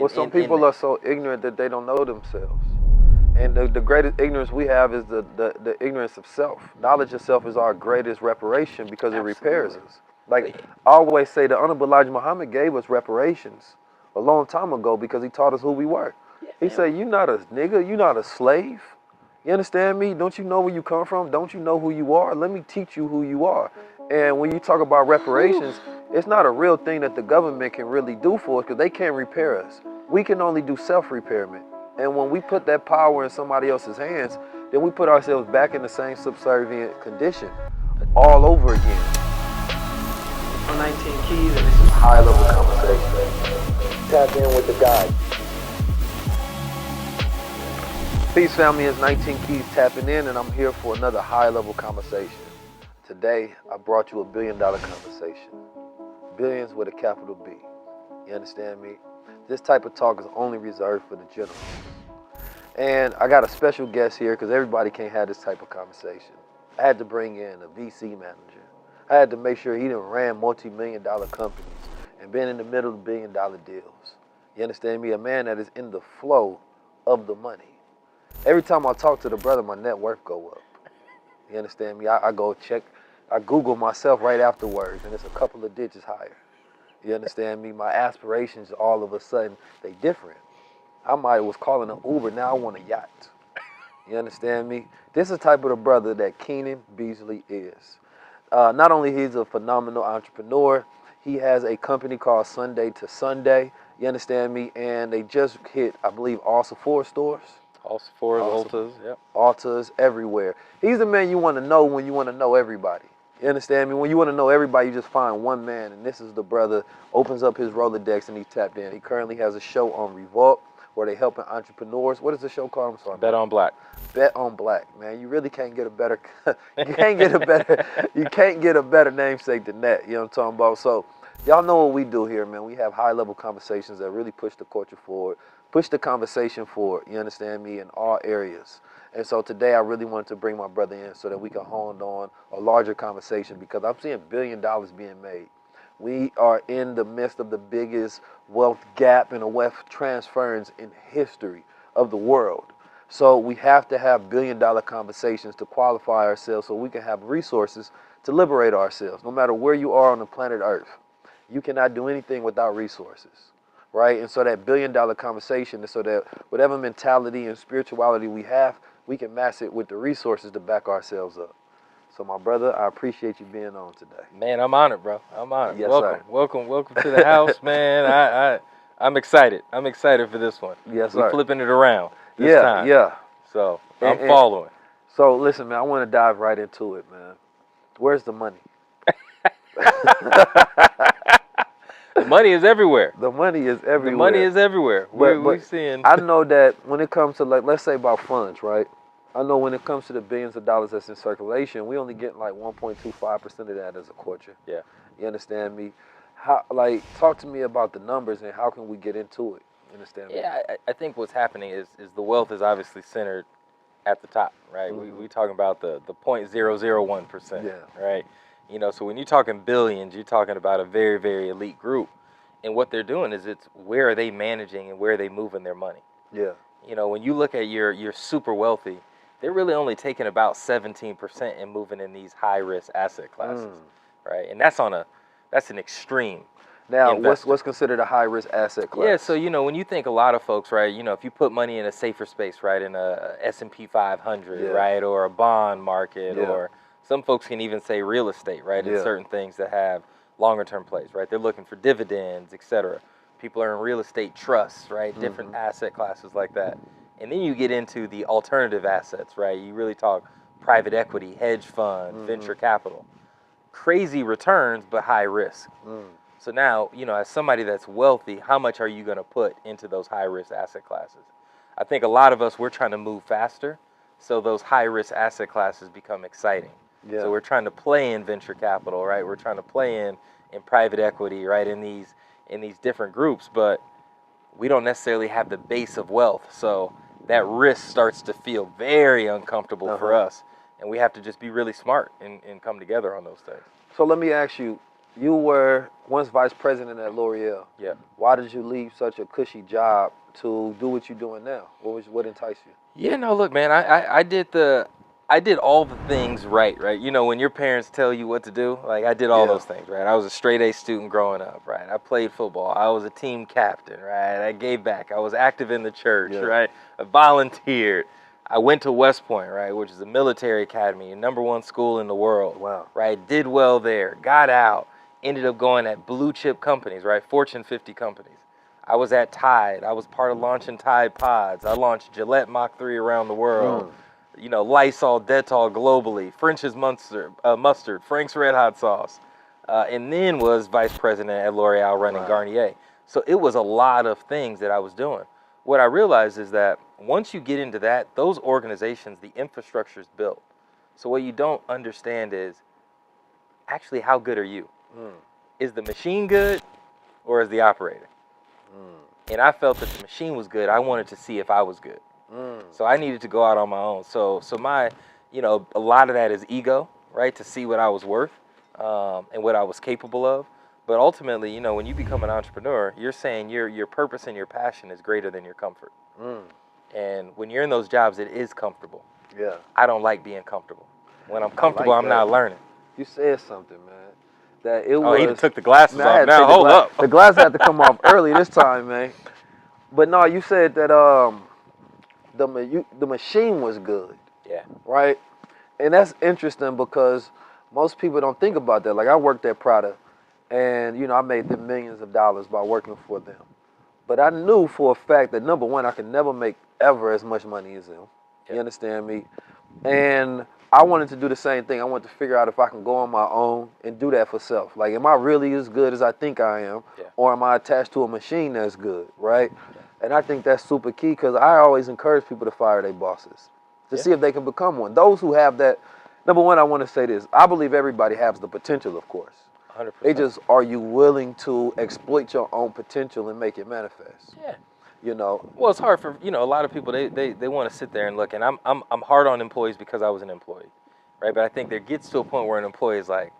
Well, some people are so ignorant that they don't know themselves. And the greatest ignorance we have is the ignorance of self. Knowledge of self is our greatest reparation because it repairs us. Like I always say, the Honorable Elijah Muhammad gave us reparations a long time ago because he taught us who we were. He said, "You're not a nigga, you're not a slave. You understand me? Don't you know where you come from? Don't you know who you are? Let me teach you who you are." And when you talk about reparations, it's not a real thing that the government can really do for us because they can't repair us. We can only do self-repairment. And when we put that power in somebody else's hands, then we put ourselves back in the same subservient condition all over again. 19 Keys, and this is high-level conversation. Tap in with the guy. Peace, family. It's 19 Keys tapping in, and I'm here for another high-level conversation. Today, I brought you a billion-dollar conversation. Billions with a capital B. You understand me? This type of talk is only reserved for the generals. And I got a special guest here because everybody can't have this type of conversation. I had to bring in a VC manager. I had to make sure he done ran multi-million-dollar companies and been in the middle of billion-dollar deals. You understand me? A man that is in the flow of the money. Every time I talk to the brother, my net worth go up. You understand me? I go check, I Google myself right afterwards, and it's a couple of digits higher. You understand me? My aspirations, all of a sudden, they different. I might was calling an Uber, now I want a yacht. You understand me? This is the type of the brother that Keenan Beasley is. Not only he's a phenomenal entrepreneur, he has a company called Sunday to Sunday. You understand me? And they just hit, I believe, all Sephora stores. All Sephora, Ultas, yep. Ultas, everywhere. He's the man you want to know when you want to know everybody. You understand me? When you want to know everybody, you just find one man, and this is the brother, opens up his Rolodex, and he's tapped in. He currently has a show on Revolt where they helping entrepreneurs. What is the show called? I'm sorry. Bet on Black. Bet on Black, man. You really can't get a better, you can't get a better namesake than that. You know what I'm talking about? So y'all know what we do here, man. We have high-level conversations that really push the culture forward, push the conversation forward, you understand me, in all areas. And so today I really wanted to bring my brother in so that we can hone on a larger conversation because I'm seeing $1 billion being made. We are in the midst of the biggest wealth gap and a wealth transference in history of the world. So we have to have $1 billion conversations to qualify ourselves so we can have resources to liberate ourselves. No matter where you are on the planet Earth, you cannot do anything without resources. Right? And so that $1 billion conversation is so that whatever mentality and spirituality we have, we can match it with the resources to back ourselves up. So my brother, I appreciate you being on today. Man, I'm honored, bro. I'm honored. Yes, welcome, sir. welcome to the house, man. I'm excited. I'm excited for this one. Yes, sir. We're flipping it around this time. Yeah. So I'm following. So listen, man, I want to dive right into it, man. Where's the money? The money is everywhere. The money is everywhere. The money is everywhere. We're seeing. I know that when it comes to, like, let's say about funds, right? I know when it comes to the billions of dollars that's in circulation, we only get like 1.25% of that as a culture. Yeah. You understand me? How, like, talk to me about the numbers and how can we get into it? You understand me? Yeah, I think what's happening is the wealth is obviously centered at the top, right? Mm-hmm. We talking about the 0.001%. Yeah. Right. You know, so when you're talking billions, you're talking about a very, very elite group. And what they're doing is it's where are they managing and where are they moving their money. Yeah. You know, when you look at your super wealthy, they're really only taking about 17% and moving in these high-risk asset classes, right? And that's an extreme. Now, what's considered a high-risk asset class? Yeah, so, you know, when you think a lot of folks, right, you know, if you put money in a safer space, right, in a S&P 500, right, or a bond market, or some folks can even say real estate, right, in certain things that have longer-term plays, right? They're looking for dividends, et cetera. People are in real estate trusts, right, different asset classes like that. And then you get into the alternative assets, right? You really talk private equity, hedge fund, venture capital. Crazy returns, but high risk. So now, you know, as somebody that's wealthy, how much are you going to put into those high-risk asset classes? I think a lot of us, we're trying to move faster, so those high-risk asset classes become exciting. Yeah. So we're trying to play in venture capital, right? We're trying to play in private equity, right, in these different groups, but we don't necessarily have the base of wealth. So that risk starts to feel very uncomfortable for us, and we have to just be really smart and come together on those things. So let me ask you, you were once vice president at L'Oreal. Yeah. Why did you leave such a cushy job to do what you're doing now? What enticed you? Yeah, no, look, man, I did all the things right. You know, when your parents tell you what to do, like I did all those things, right? I was a straight A student growing up, right? I played football. I was a team captain, right? I gave back. I was active in the church, right? I volunteered. I went to West Point, right, which is a military academy, #1 school in the world. Wow. Right? Did well there. Got out. Ended up going at blue chip companies, right? Fortune 50 companies. I was at Tide. I was part of launching Tide Pods. I launched Gillette Mach 3 around the world. You know, Lysol, Dettol globally. French's mustard, Frank's Red Hot sauce. And then was vice president at L'Oreal running Garnier. So it was a lot of things that I was doing. What I realized is that once you get into that, those organizations, the infrastructure is built. So what you don't understand is actually how good are you? Is the machine good or is the operator? And I felt that the machine was good. I wanted to see if I was good. So I needed to go out on my own. So my, you know, a lot of that is ego, right? To see what I was worth and what I was capable of. But ultimately, you know, when you become an entrepreneur, you're saying your purpose and your passion is greater than your comfort. And when you're in those jobs, it is comfortable. Yeah. I don't like being comfortable. When I'm comfortable, I'm not learning. You said something, man. That it was. Oh, he done took the glasses off. Now hold up. The glasses had to come off early this time, man. But no, you said that the machine was good. Yeah. Right? And that's interesting because most people don't think about that. Like I worked at Prada and you know, I made them millions of dollars by working for them. But I knew for a fact that number one, I could never make ever as much money as them. You understand me? And I wanted to do the same thing. I wanted to figure out if I can go on my own and do that for self. Like, am I really as good as I think I am? Or am I attached to a machine that's good, right? And I think that's super key because I always encourage people to fire their bosses to see if they can become one. Those who have that, number one, I want to say this. I believe everybody has the potential, of course. 100%. They just, are you willing to exploit your own potential and make it manifest? Yeah. You know. Well, it's hard for, you know, a lot of people, they want to sit there and look, and I'm hard on employees because I was an employee, right? But I think there gets to a point where an employee is like,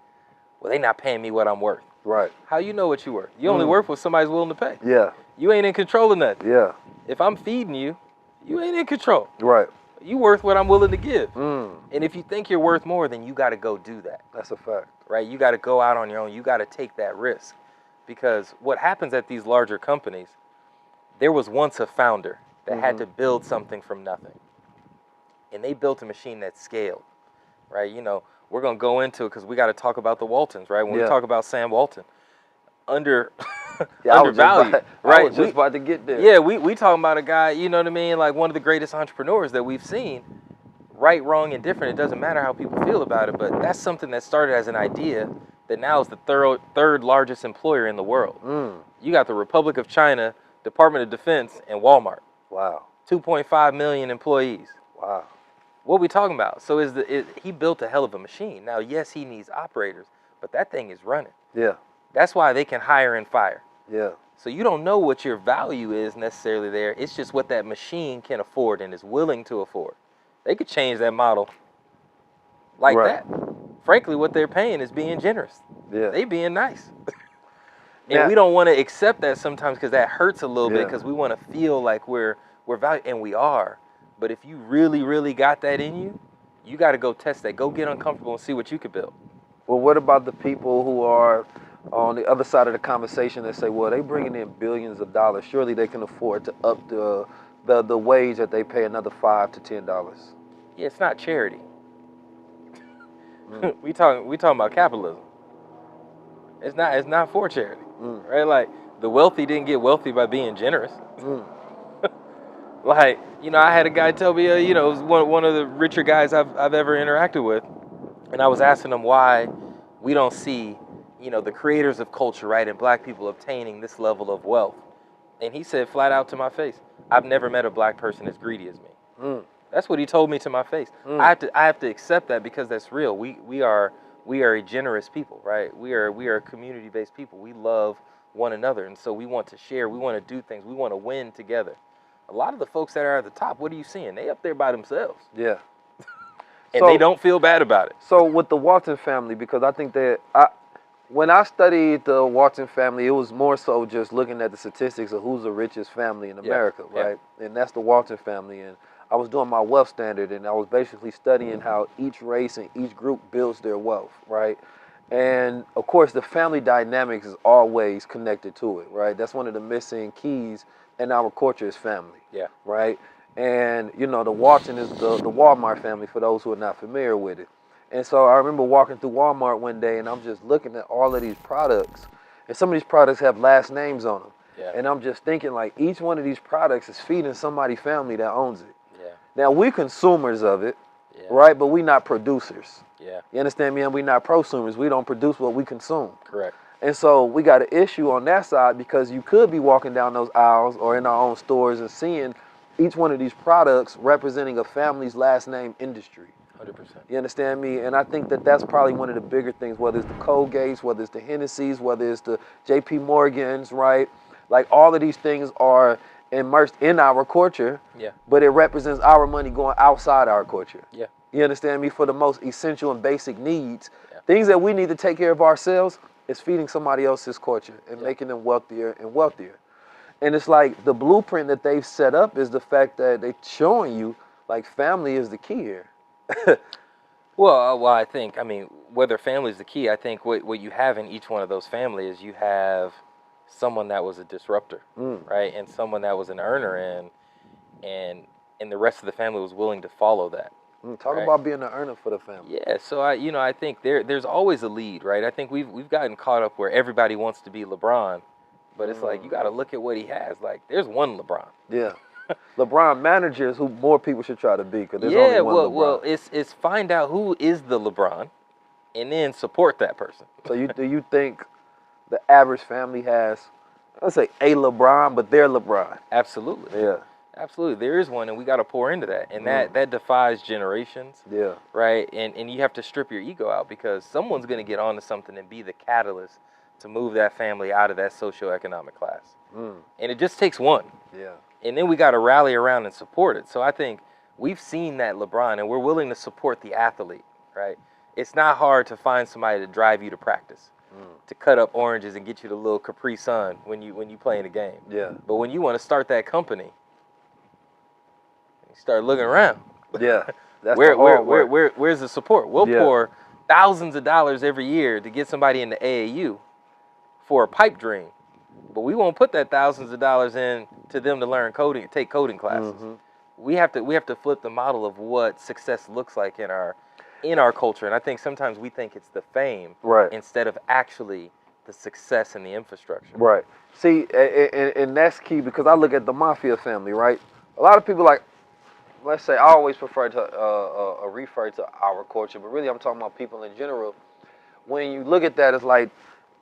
well, they not paying me what I'm worth. Right. How you know what you worth? You only worth what somebody's willing to pay. Yeah. You ain't in control of nothing. Yeah. If I'm feeding you, you ain't in control. Right. You worth what I'm willing to give. And if you think you're worth more, then you got to go do that. That's a fact. Right? You got to go out on your own. You got to take that risk. Because what happens at these larger companies, there was once a founder that had to build something from nothing. And they built a machine that scaled, right? You know, we're going to go into it because we got to talk about the Waltons, right? When we talk about Sam Walton, undervalued, right? I was just about to get there. Yeah, we talking about a guy, you know what I mean? Like one of the greatest entrepreneurs that we've seen. Right, wrong, and different. It doesn't matter how people feel about it, but that's something that started as an idea that now is the third largest employer in the world. You got the Republic of China, Department of Defense, and Walmart. Wow. 2.5 million employees. Wow. What we talking about? So he built a hell of a machine. Now, yes, he needs operators, but that thing is running. Yeah. That's why they can hire and fire. Yeah. So you don't know what your value is necessarily there. It's just what that machine can afford and is willing to afford. They could change that model like that. Frankly, what they're paying is being generous. Yeah. They being nice. And we don't want to accept that sometimes because that hurts a little bit because we want to feel like we're valued, and we are. But if you really, really got that in you, you got to go test that. Go get uncomfortable and see what you could build. Well, what about the people who are on the other side of the conversation that say, well, they bringing in billions of dollars. Surely they can afford to up the wage that they pay another $5 to $10. Yeah, it's not charity. We talking about capitalism. It's not for charity, right? Like the wealthy didn't get wealthy by being generous. Like, you know, I had a guy tell me, you know, it was one of the richer guys I've ever interacted with, and I was asking him why we don't see, you know, the creators of culture, right, and black people obtaining this level of wealth. And he said flat out to my face, I've never met a black person as greedy as me. That's what he told me to my face. I have to accept that because that's real. We are a generous people, right? We are a community-based people. We love one another, and so we want to share. We want to do things. We want to win together. A lot of the folks that are at the top, what are you seeing? They up there by themselves. Yeah. And they don't feel bad about it. So with the Walton family, because I think that When I studied the Walton family, it was more so just looking at the statistics of who's the richest family in America, right? And that's the Walton family. And I was doing my wealth standard, and I was basically studying how each race and each group builds their wealth, right? And of course, the family dynamics is always connected to it, right? That's one of the missing keys in our culture is family, right? And you know, the Walton is the Walmart family for those who are not familiar with it. And so I remember walking through Walmart one day, and I'm just looking at all of these products, and some of these products have last names on them. And I'm just thinking, like, each one of these products is feeding somebody's family that owns it. Now, we consumers of it, right? But we not producers. You understand me? And we not prosumers. We don't produce what we consume. Correct. And so we got an issue on that side because you could be walking down those aisles or in our own stores and seeing each one of these products representing a family's last name industry. 100%. You understand me? And I think that that's probably one of the bigger things, whether it's the Colgates, whether it's the Hennessy's, whether it's the J.P. Morgans, right? Like, all of these things are immersed in our culture, but it represents our money going outside our culture. You understand me? For the most essential and basic needs, things that we need to take care of ourselves is feeding somebody else's culture and making them wealthier and wealthier. And it's like the blueprint that they've set up is the fact that they're showing you, like, family is the key here. Well, I think, I mean, whether family is the key, I think what you have in each one of those families is you have someone that was a disruptor, right? And someone that was an earner, and the rest of the family was willing to follow that. Talk about being an earner for the family. Yeah, so I think there's always a lead, right? I think we've gotten caught up where everybody wants to be LeBron, but it's like, you got to look at what he has. Like, there's one LeBron. Yeah. LeBron managers who more people should try to be, because there's only one LeBron. Well, it's find out who is the LeBron, and then support that person. So do you think the average family has, let's say, a LeBron, but they're LeBron? Absolutely. Yeah. Absolutely. There is one, and we got to pour into that, and that defies generations. Yeah. Right. And you have to strip your ego out, because someone's going to get onto something and be the catalyst to move that family out of that socioeconomic class. And it just takes one. Yeah. And then we got to rally around and support it. So I think we've seen that LeBron, and we're willing to support the athlete, right? It's not hard to find somebody to drive you to practice, to cut up oranges and get you the little Capri Sun when you play in a game. Yeah. But when you want to start that company, you start looking around. Yeah. That's where's the support? We'll pour thousands of dollars every year to get somebody in the AAU for a pipe dream. But we won't put that thousands of dollars in to them to learn coding, take coding classes. We have to flip the model of what success looks like in our culture. And I think sometimes we think it's the fame, instead of actually the success and the infrastructure. Right. See, and that's key, because I look at the mafia family, right? A lot of people, like, let's say, I always prefer to refer to our culture, but really I'm talking about people in general. When you look at that, it's like,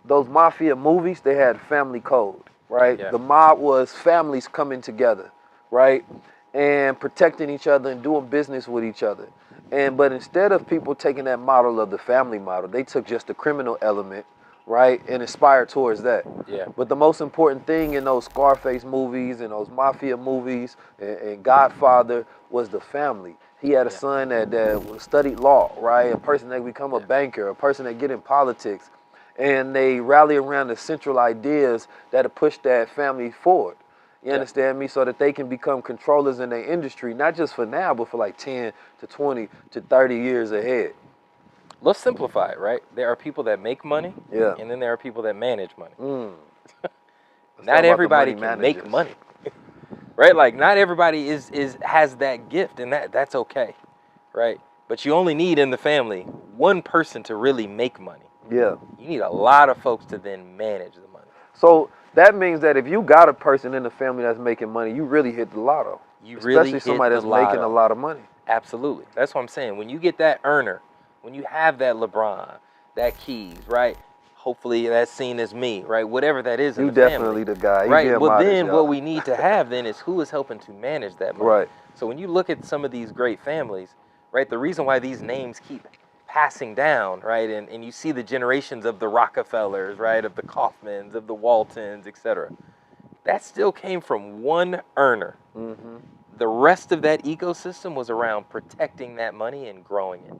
those mafia movies, they had family code, right? The mob was families coming together, right? And protecting each other and doing business with each other. But instead of people taking that model of the family model, they took just the criminal element, right? And inspired towards that. But the most important thing in those Scarface movies and those mafia movies and Godfather was the family. He had a son that studied law, right? A person that become a banker, a person that get in politics. And they rally around the central ideas that have pushed that family forward. You understand me? So that they can become controllers in their industry, not just for now, but for like 10 to 20 to 30 years ahead. Let's simplify it, right? There are people that make money, and then there are people that manage money. Not everybody can make money, right? Like, not everybody has that gift, and that's okay, right? But you only need in the family one person to really make money. You need a lot of folks to then manage the money. So that means that if you got a person in the family that's making money, you really hit the lotto. Especially somebody that's making a lot of money. Absolutely. That's what I'm saying. When you get that earner, when you have that LeBron, that Keys, right? Hopefully that's seen as me, right? Whatever that is in the family. You definitely the guy. Right. Well, then what we need to have then is who is helping to manage that money. Right. So when you look at some of these great families, right, the reason why these names keep passing down, right, and you see the generations of the Rockefellers, right, of the Kaufmans, of the Waltons, etc. That still came from one earner. The rest of that ecosystem was around protecting that money and growing it.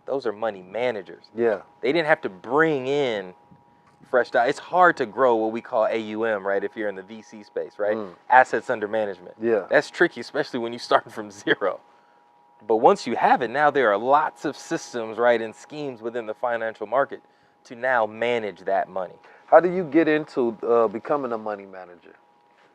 those are money managers. Yeah. They didn't have to bring in fresh dollars. It's hard to grow what we call AUM, right? If you're in the VC space, right? Assets under management. Yeah. That's tricky, especially when you start from zero. But once you have it, now there are lots of systems, right, and schemes within the financial market to now manage that money. How do you get into becoming a money manager?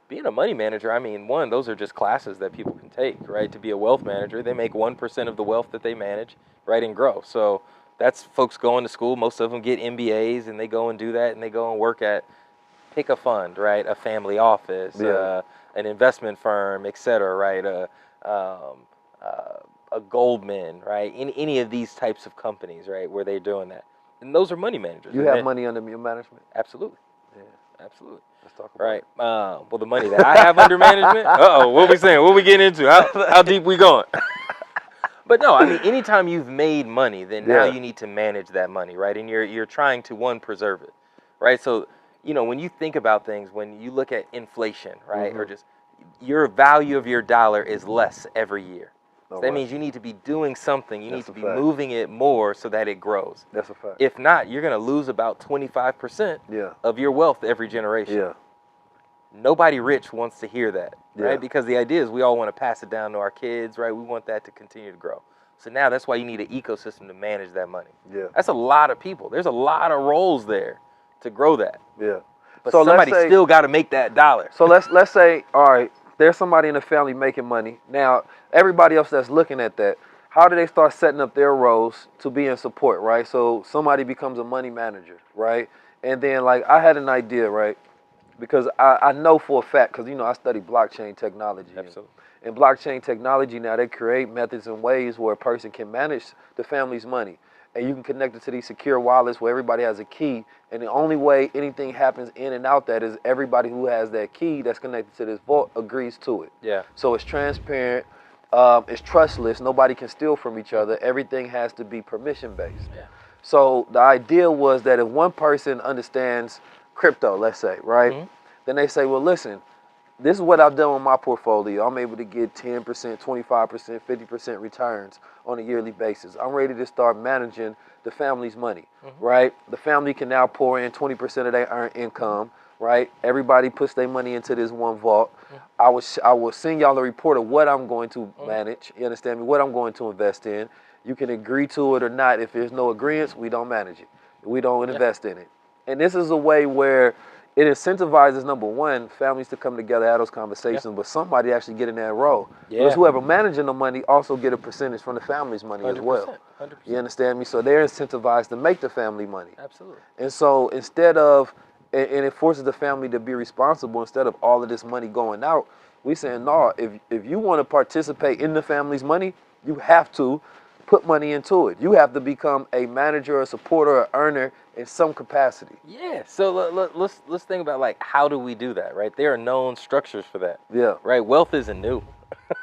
Being a money manager, I mean, one, those are just classes that people can take, right? To be a wealth manager, they make 1% of the wealth that they manage, right, and grow. So that's folks going to school. Most of them get MBAs, and they go and do that, and they go and work at, pick a fund, right, a family office, an investment firm, et cetera, right, a Goldman, right, any of these types of companies, right, where they're doing that. And those are money managers. You have money under your management? Absolutely. Yeah. Absolutely. Let's talk about it. Well, the money that I have under management. What we saying? What we getting into? How deep we going? But no, I mean, anytime you've made money, then now you need to manage that money, right? And you're trying to, one, preserve it, right? So, you know, when you think about things, when you look at inflation, right, or just your value of your dollar is less every year. So that means you need to be doing something. You need to be moving it more so that it grows. That's a fact. If not, you're going to lose about 25% of your wealth every generation. Yeah. Nobody rich wants to hear that, right? Because the idea is we all want to pass it down to our kids, right? We want that to continue to grow. So now that's why you need an ecosystem to manage that money. Yeah. That's a lot of people. There's a lot of roles there to grow that. Yeah. But so somebody still got to make that dollar. So let's say, all right, there's somebody in the family making money. Now, everybody else that's looking at that, how do they start setting up their roles to be in support, right? So somebody becomes a money manager, right? And then, like, I had an idea, right? Because I know for a fact, because, you know, I study blockchain technology. Absolutely. In blockchain technology now, they create methods and ways where a person can manage the family's money. And you can connect it to these secure wallets where everybody has a key. And the only way anything happens in and out that is everybody who has that key that's connected to this vault agrees to it. Yeah. So it's transparent. It's trustless. Nobody can steal from each other. Everything has to be permission-based. Yeah. So the idea was that if one person understands crypto, let's say, right? Then they say, well, listen, this is what I've done with my portfolio. I'm able to get 10%, 25%, 50% returns on a yearly basis. I'm ready to start managing the family's money, right? The family can now pour in 20% of their earned income, right? Everybody puts their money into this one vault. I will send y'all a report of what I'm going to manage. You understand me? What I'm going to invest in. You can agree to it or not. If there's no agreements, we don't manage it. We don't invest in it. And this is a way where it incentivizes, number one, families to come together, have those conversations, but somebody actually get in that role. Because whoever managing the money also get a percentage from the family's money as well. 100%. You understand me? So they're incentivized to make the family money. Absolutely. And so instead of, and it forces the family to be responsible instead of all of this money going out, we saying, no, if you want to participate in the family's money, you have to put money into it. You have to become a manager, a supporter, an earner in some capacity. Yeah. So let's think about, like, how do we do that, right? There are known structures for that. Yeah. Right. Wealth isn't new.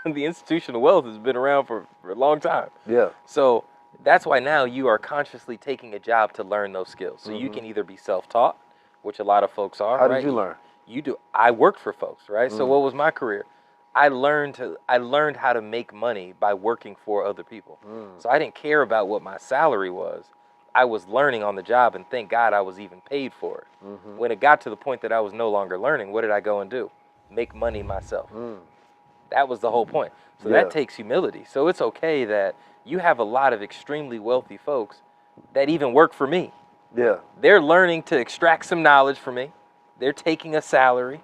The institution of wealth has been around for a long time. Yeah. So that's why now you are consciously taking a job to learn those skills. So you can either be self-taught, which a lot of folks are. How did you learn? You do. I worked for folks, right? So what was my career? I learned how to make money by working for other people. So I didn't care about what my salary was. I was learning on the job, and thank God I was even paid for it. When it got to the point that I was no longer learning, what did I go and do? Make money myself. That was the whole point. So that takes humility. So it's okay that you have a lot of extremely wealthy folks that even work for me. Yeah. They're learning to extract some knowledge from me. They're taking a salary.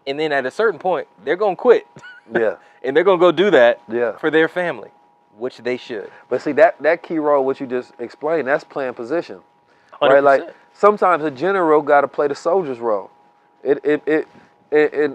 And then at a certain point, they're going to quit. Yeah. And they're going to go do that for their family, which they should. But see, that key role, what you just explained, that's playing position. 100%. Right? Like, sometimes a general got to play the soldier's role. And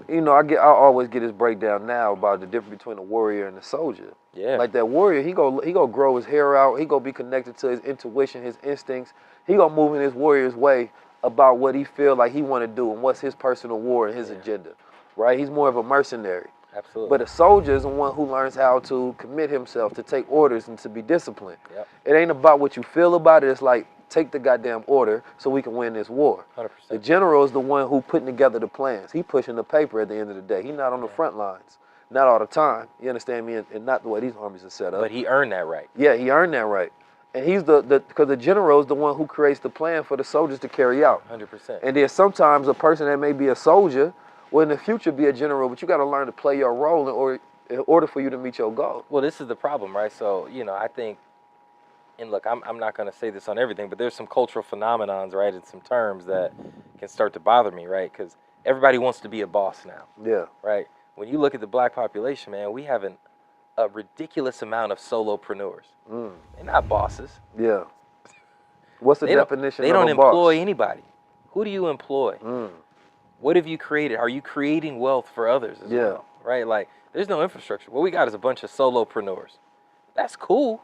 you know, I always get this breakdown now about the difference between a warrior and a soldier. Yeah. Like that warrior, he go grow his hair out. He go be connected to his intuition, his instincts. He go move in his warrior's way about what he feel like he want to do and what's his personal war and his agenda, right? He's more of a mercenary. Absolutely. But a soldier is the one who learns how to commit himself, to take orders and to be disciplined. Yep. It ain't about what you feel about it. It's like, take the goddamn order so we can win this war. 100%. The general is the one who putting together the plans. He pushing the paper at the end of the day. He not on the front lines. Not all the time. You understand me? And not the way these armies are set up. But he earned that right. Yeah, he earned that right. And he's because the general is the one who creates the plan for the soldiers to carry out. 100%. And then sometimes a person that may be a soldier will in the future be a general, but you got to learn to play your role in order for you to meet your goal. Well, this is the problem, right? So, I think, and look, I'm not going to say this on everything, but there's some cultural phenomenons, right, and some terms that can start to bother me, right? Because everybody wants to be a boss now. Yeah. Right? When you look at the black population, man, we have a ridiculous amount of solopreneurs. They're not bosses. Yeah. What's the definition of a boss? They don't employ anybody. Who do you employ? What have you created? Are you creating wealth for others as well? Right? Like, there's no infrastructure. What we got is a bunch of solopreneurs. That's cool,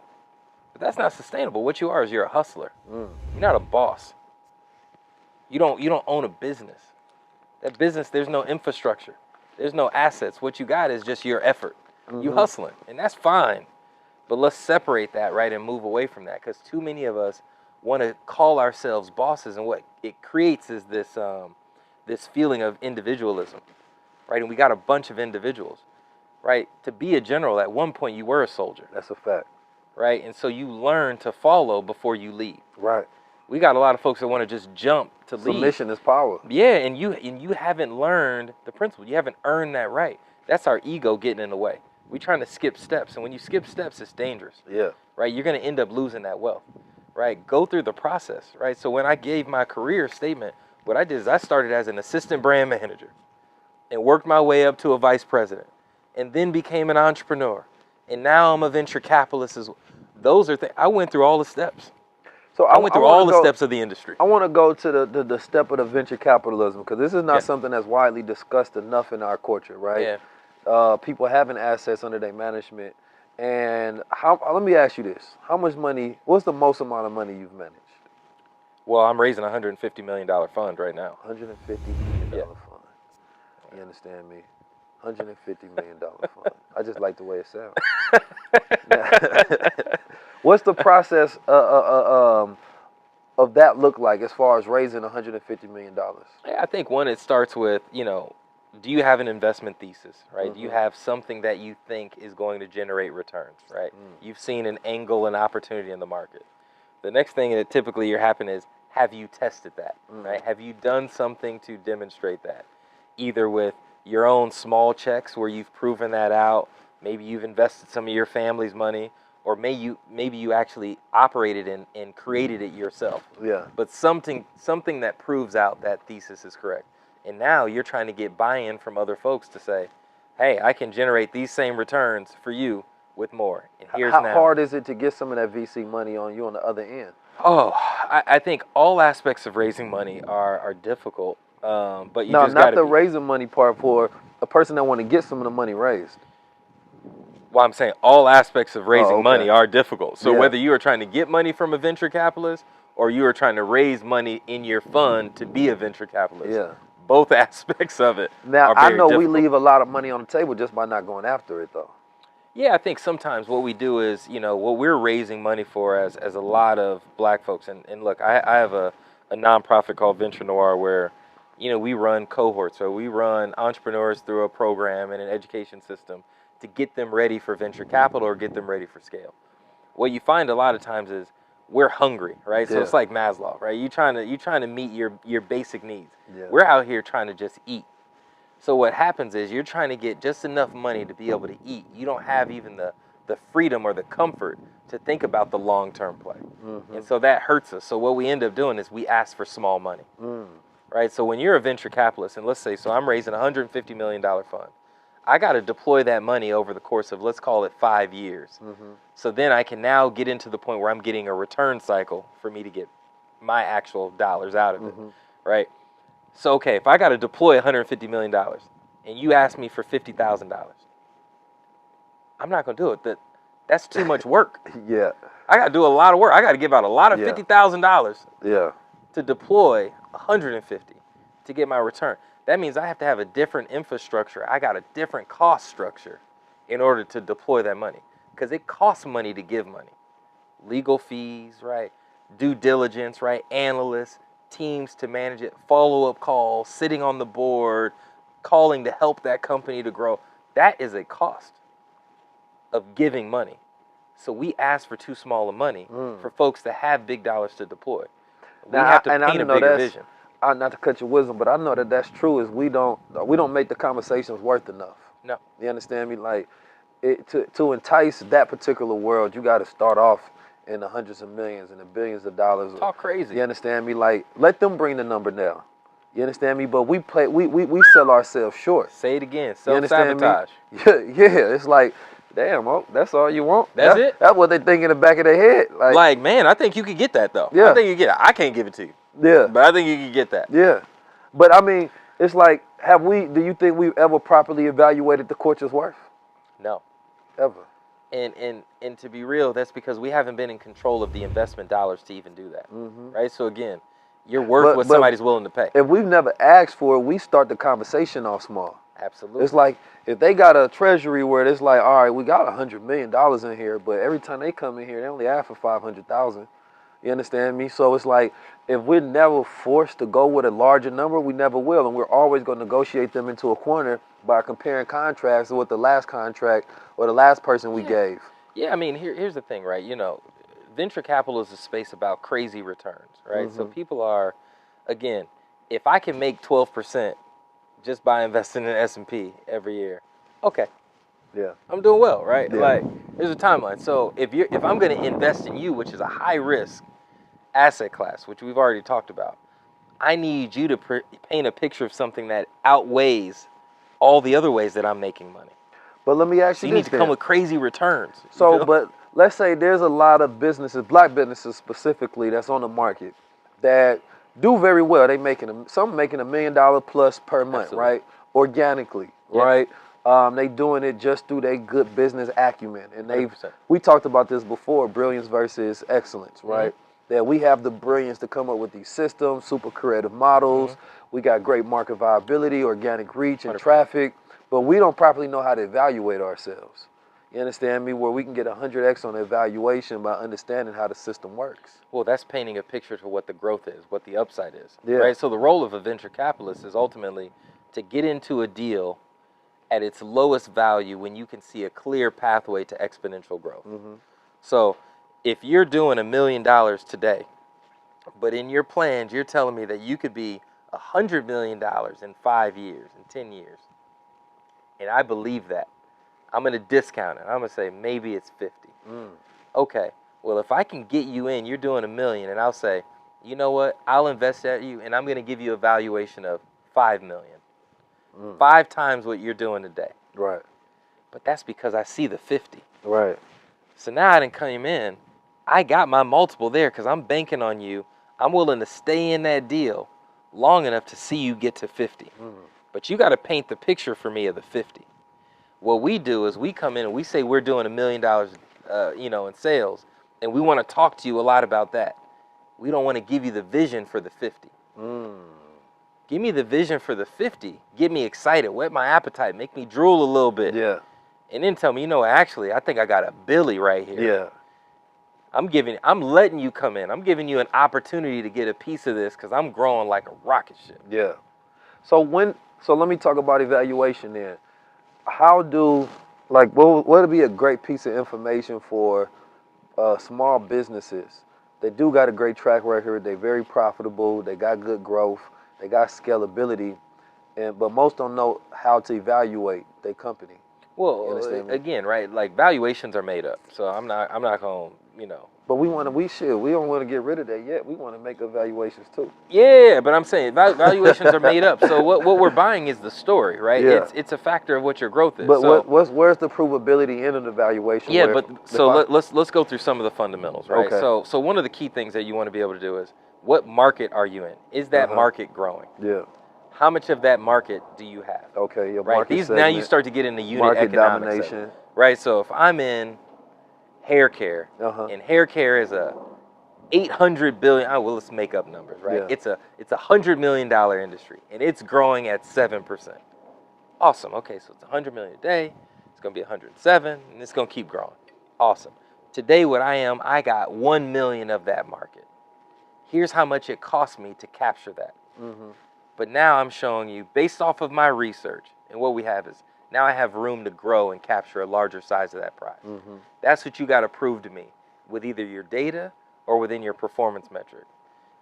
but that's not sustainable. What you are is you're a hustler. You're not a boss. You don't own a business. That business, there's no infrastructure. There's no assets. What you got is just your effort. You hustling, and that's fine. But let's separate that, right, and move away from that, because too many of us want to call ourselves bosses, and what it creates is this this feeling of individualism, right? And we got a bunch of individuals, right? To be a general, at one point you were a soldier. That's a fact. Right? And so you learn to follow before you lead. Right. We got a lot of folks that want to just jump to lead. Submission is power. Yeah, and you haven't learned the principle. You haven't earned that right. That's our ego getting in the way. We're trying to skip steps, and when you skip steps, it's dangerous. Yeah. Right? You're going to end up losing that wealth. Right? Go through the process. Right? So when I gave my career statement, what I did is I started as an assistant brand manager and worked my way up to a vice president, and then became an entrepreneur, and now I'm a venture capitalist. Those are things. I went through all the steps. So I went through all the steps of the industry. I want to go to the step of the venture capitalism, because this is not something that's widely discussed enough in our culture, right? Yeah. People having assets under their management. And let me ask you this. How much money, what's the most amount of money you've managed? Well, I'm raising a $150 million fund right now. $150 million fund. You understand me? $150 million fund. I just like the way it sounds. What's the process of that look like as far as raising $150 million? I think one, it starts with, do you have an investment thesis, right? Do you have something that you think is going to generate returns, right? You've seen an angle and opportunity in the market. The next thing that typically happen is, have you tested that, right? Have you done something to demonstrate that? Either with your own small checks where you've proven that out, maybe you've invested some of your family's money, or maybe you actually operated and created it yourself. Yeah. But something that proves out that thesis is correct. And now you're trying to get buy-in from other folks to say, hey, I can generate these same returns for you with more. And here's How hard is it to get some of that VC money on you on the other end? Oh, I think all aspects of raising money are difficult. But you just not the raising money part for a person that want to get some of the money raised. Well, I'm saying all aspects of raising money are difficult. So whether you are trying to get money from a venture capitalist or you are trying to raise money in your fund to be a venture capitalist, both aspects of it now, are very difficult. I know we leave a lot of money on the table just by not going after it, though. Yeah, I think sometimes what we do is, what we're raising money for as a lot of black folks, and look, I have a nonprofit called Venture Noir where, we run cohorts, or we run entrepreneurs through a program and an education system to get them ready for venture capital or get them ready for scale. What you find a lot of times is we're hungry, right? So it's like Maslow, right? You're trying to meet your basic needs. We're out here trying to just eat. So what happens is you're trying to get just enough money to be able to eat. You don't have even the freedom or the comfort to think about the long-term play. And so that hurts us. So what we end up doing is we ask for small money, right? So when you're a venture capitalist, and let's say, so I'm raising a $150 million fund. I got to deploy that money over the course of, let's call it 5 years. So then I can now get into the point where I'm getting a return cycle for me to get my actual dollars out of it, right? So, okay, if I got to deploy $150 million and you ask me for $50,000, I'm not going to do it. That's too much work. I got to do a lot of work. I got to give out a lot of $50,000 to deploy $150 to get my return. That means I have to have a different infrastructure. I got a different cost structure in order to deploy that money, because it costs money to give money. Legal fees, right? Due diligence, right? Analysts, teams to manage it, follow-up calls, sitting on the board, calling to help that company to grow. That is a cost of giving money. So we ask for too small of money for folks that have big dollars to deploy. We Now, have to paint a bigger vision. Not to cut your wisdom, but I know that that's true. Is we don't make the conversations worth enough. No. You understand me? Like, to entice that particular world, you got to start off in the hundreds of millions and the billions of dollars. Talk crazy. You understand me? Like, let them bring the number down. You understand me? But we sell ourselves short. Say it again. Self-sabotage. Yeah. It's like, damn, that's all you want? That's it? That's what they think in the back of their head. Like, man, I think you could get that, though. Yeah. I think you get it. I can't give it to you. Yeah. But I think you can get that. Yeah. But, I mean, it's like, do you think we've ever properly evaluated the Court's worth? No. Ever. And to be real, that's because we haven't been in control of the investment dollars to even do that. Right? So, again, you're worth what somebody's willing to pay. If we've never asked for it, we start the conversation off small. Absolutely. It's like if they got a treasury where it's like, all right, we got $100 million in here, but every time they come in here, they only ask for 500,000. You understand me? So it's like if we're never forced to go with a larger number, we never will, and we're always going to negotiate them into a corner by comparing contracts with the last contract or the last person we gave. Yeah, I mean, here's the thing, right? You know, venture capital is a space about crazy returns, right? So people are, again, if I can make 12% just by investing in S&P every year, okay. Yeah. I'm doing well, right? Yeah. Like, there's a timeline. So if I'm going to invest in you, which is a high risk asset class, which we've already talked about, I need you to paint a picture of something that outweighs all the other ways that I'm making money. But let me ask So you you this need to come with crazy returns. So, but let's say there's a lot of businesses, black businesses specifically, that's on the market that do very well. Some making $1 million plus per month, Absolutely. right? Organically, right? They doing it just through their good business acumen, and 100%. we talked about this before, brilliance versus excellence, right? That we have the brilliance to come up with these systems, super creative models. We got great market viability, organic reach, and 100%. traffic, but we don't properly know how to evaluate ourselves. You understand me? Where we can get 100x on the evaluation by understanding how the system works. Well, that's painting a picture to what the growth is, what the upside is, Yeah. right? So the role of a venture capitalist is ultimately to get into a deal at its lowest value when you can see a clear pathway to exponential growth. So if you're doing $1 million today, but in your plans, you're telling me that you could be $100 million in 5 years, in 10 years, and I believe that, I'm going to discount it. I'm going to say maybe it's 50. Okay, well, if I can get you in, you're doing $1 million, and I'll say, you know what, I'll invest at you, and I'm going to give you a valuation of $5 million. 5 times what you're doing today. Right. But that's because I see the 50. Right. So now I didn't come in. I got my multiple there because I'm banking on you. I'm willing to stay in that deal long enough to see you get to 50. But you got to paint the picture for me of the 50. What we do is we come in and we say we're doing $1 million, in sales, and we want to talk to you a lot about that. We don't want to give you the vision for the 50. Give me the vision for the 50. Get me excited. Whet my appetite. Make me drool a little bit. Yeah. And then tell me, actually, I think I got a Billy right here. Yeah. I'm letting you come in. I'm giving you an opportunity to get a piece of this because I'm growing like a rocket ship. Yeah. So let me talk about evaluation then. What would be a great piece of information for small businesses? They do got a great track record. They're very profitable. They got good growth. They got scalability, but most don't know how to evaluate their company. Well, again, right? Like valuations are made up, so I'm not gonna, But we don't want to get rid of that yet. We want to make evaluations too. Yeah, but I'm saying valuations are made up. So what we're buying is the story, right? Yeah. It's a factor of what your growth is. But where's the provability in an evaluation? Yeah, let's go through some of the fundamentals, right? Okay. So one of the key things that you want to be able to do is what market are you in? Is that market growing? Yeah. How much of that market do you have? Okay, your right. market segment, Now you start to get into unit market economics, domination, right? So if I'm in hair care, and hair care is a $800 billion. Well, let's make up numbers, right? Yeah. It's $100 million industry, and it's growing at 7%. Awesome. Okay, so it's 100 million a day. It's gonna be 107, and it's gonna keep growing. Awesome. Today, I got 1 million of that market. Here's how much it cost me to capture that. But now I'm showing you, based off of my research, and what we have is Now I have room to grow and capture a larger size of that prize. Mm-hmm. That's what you got to prove to me with either your data or within your performance metric.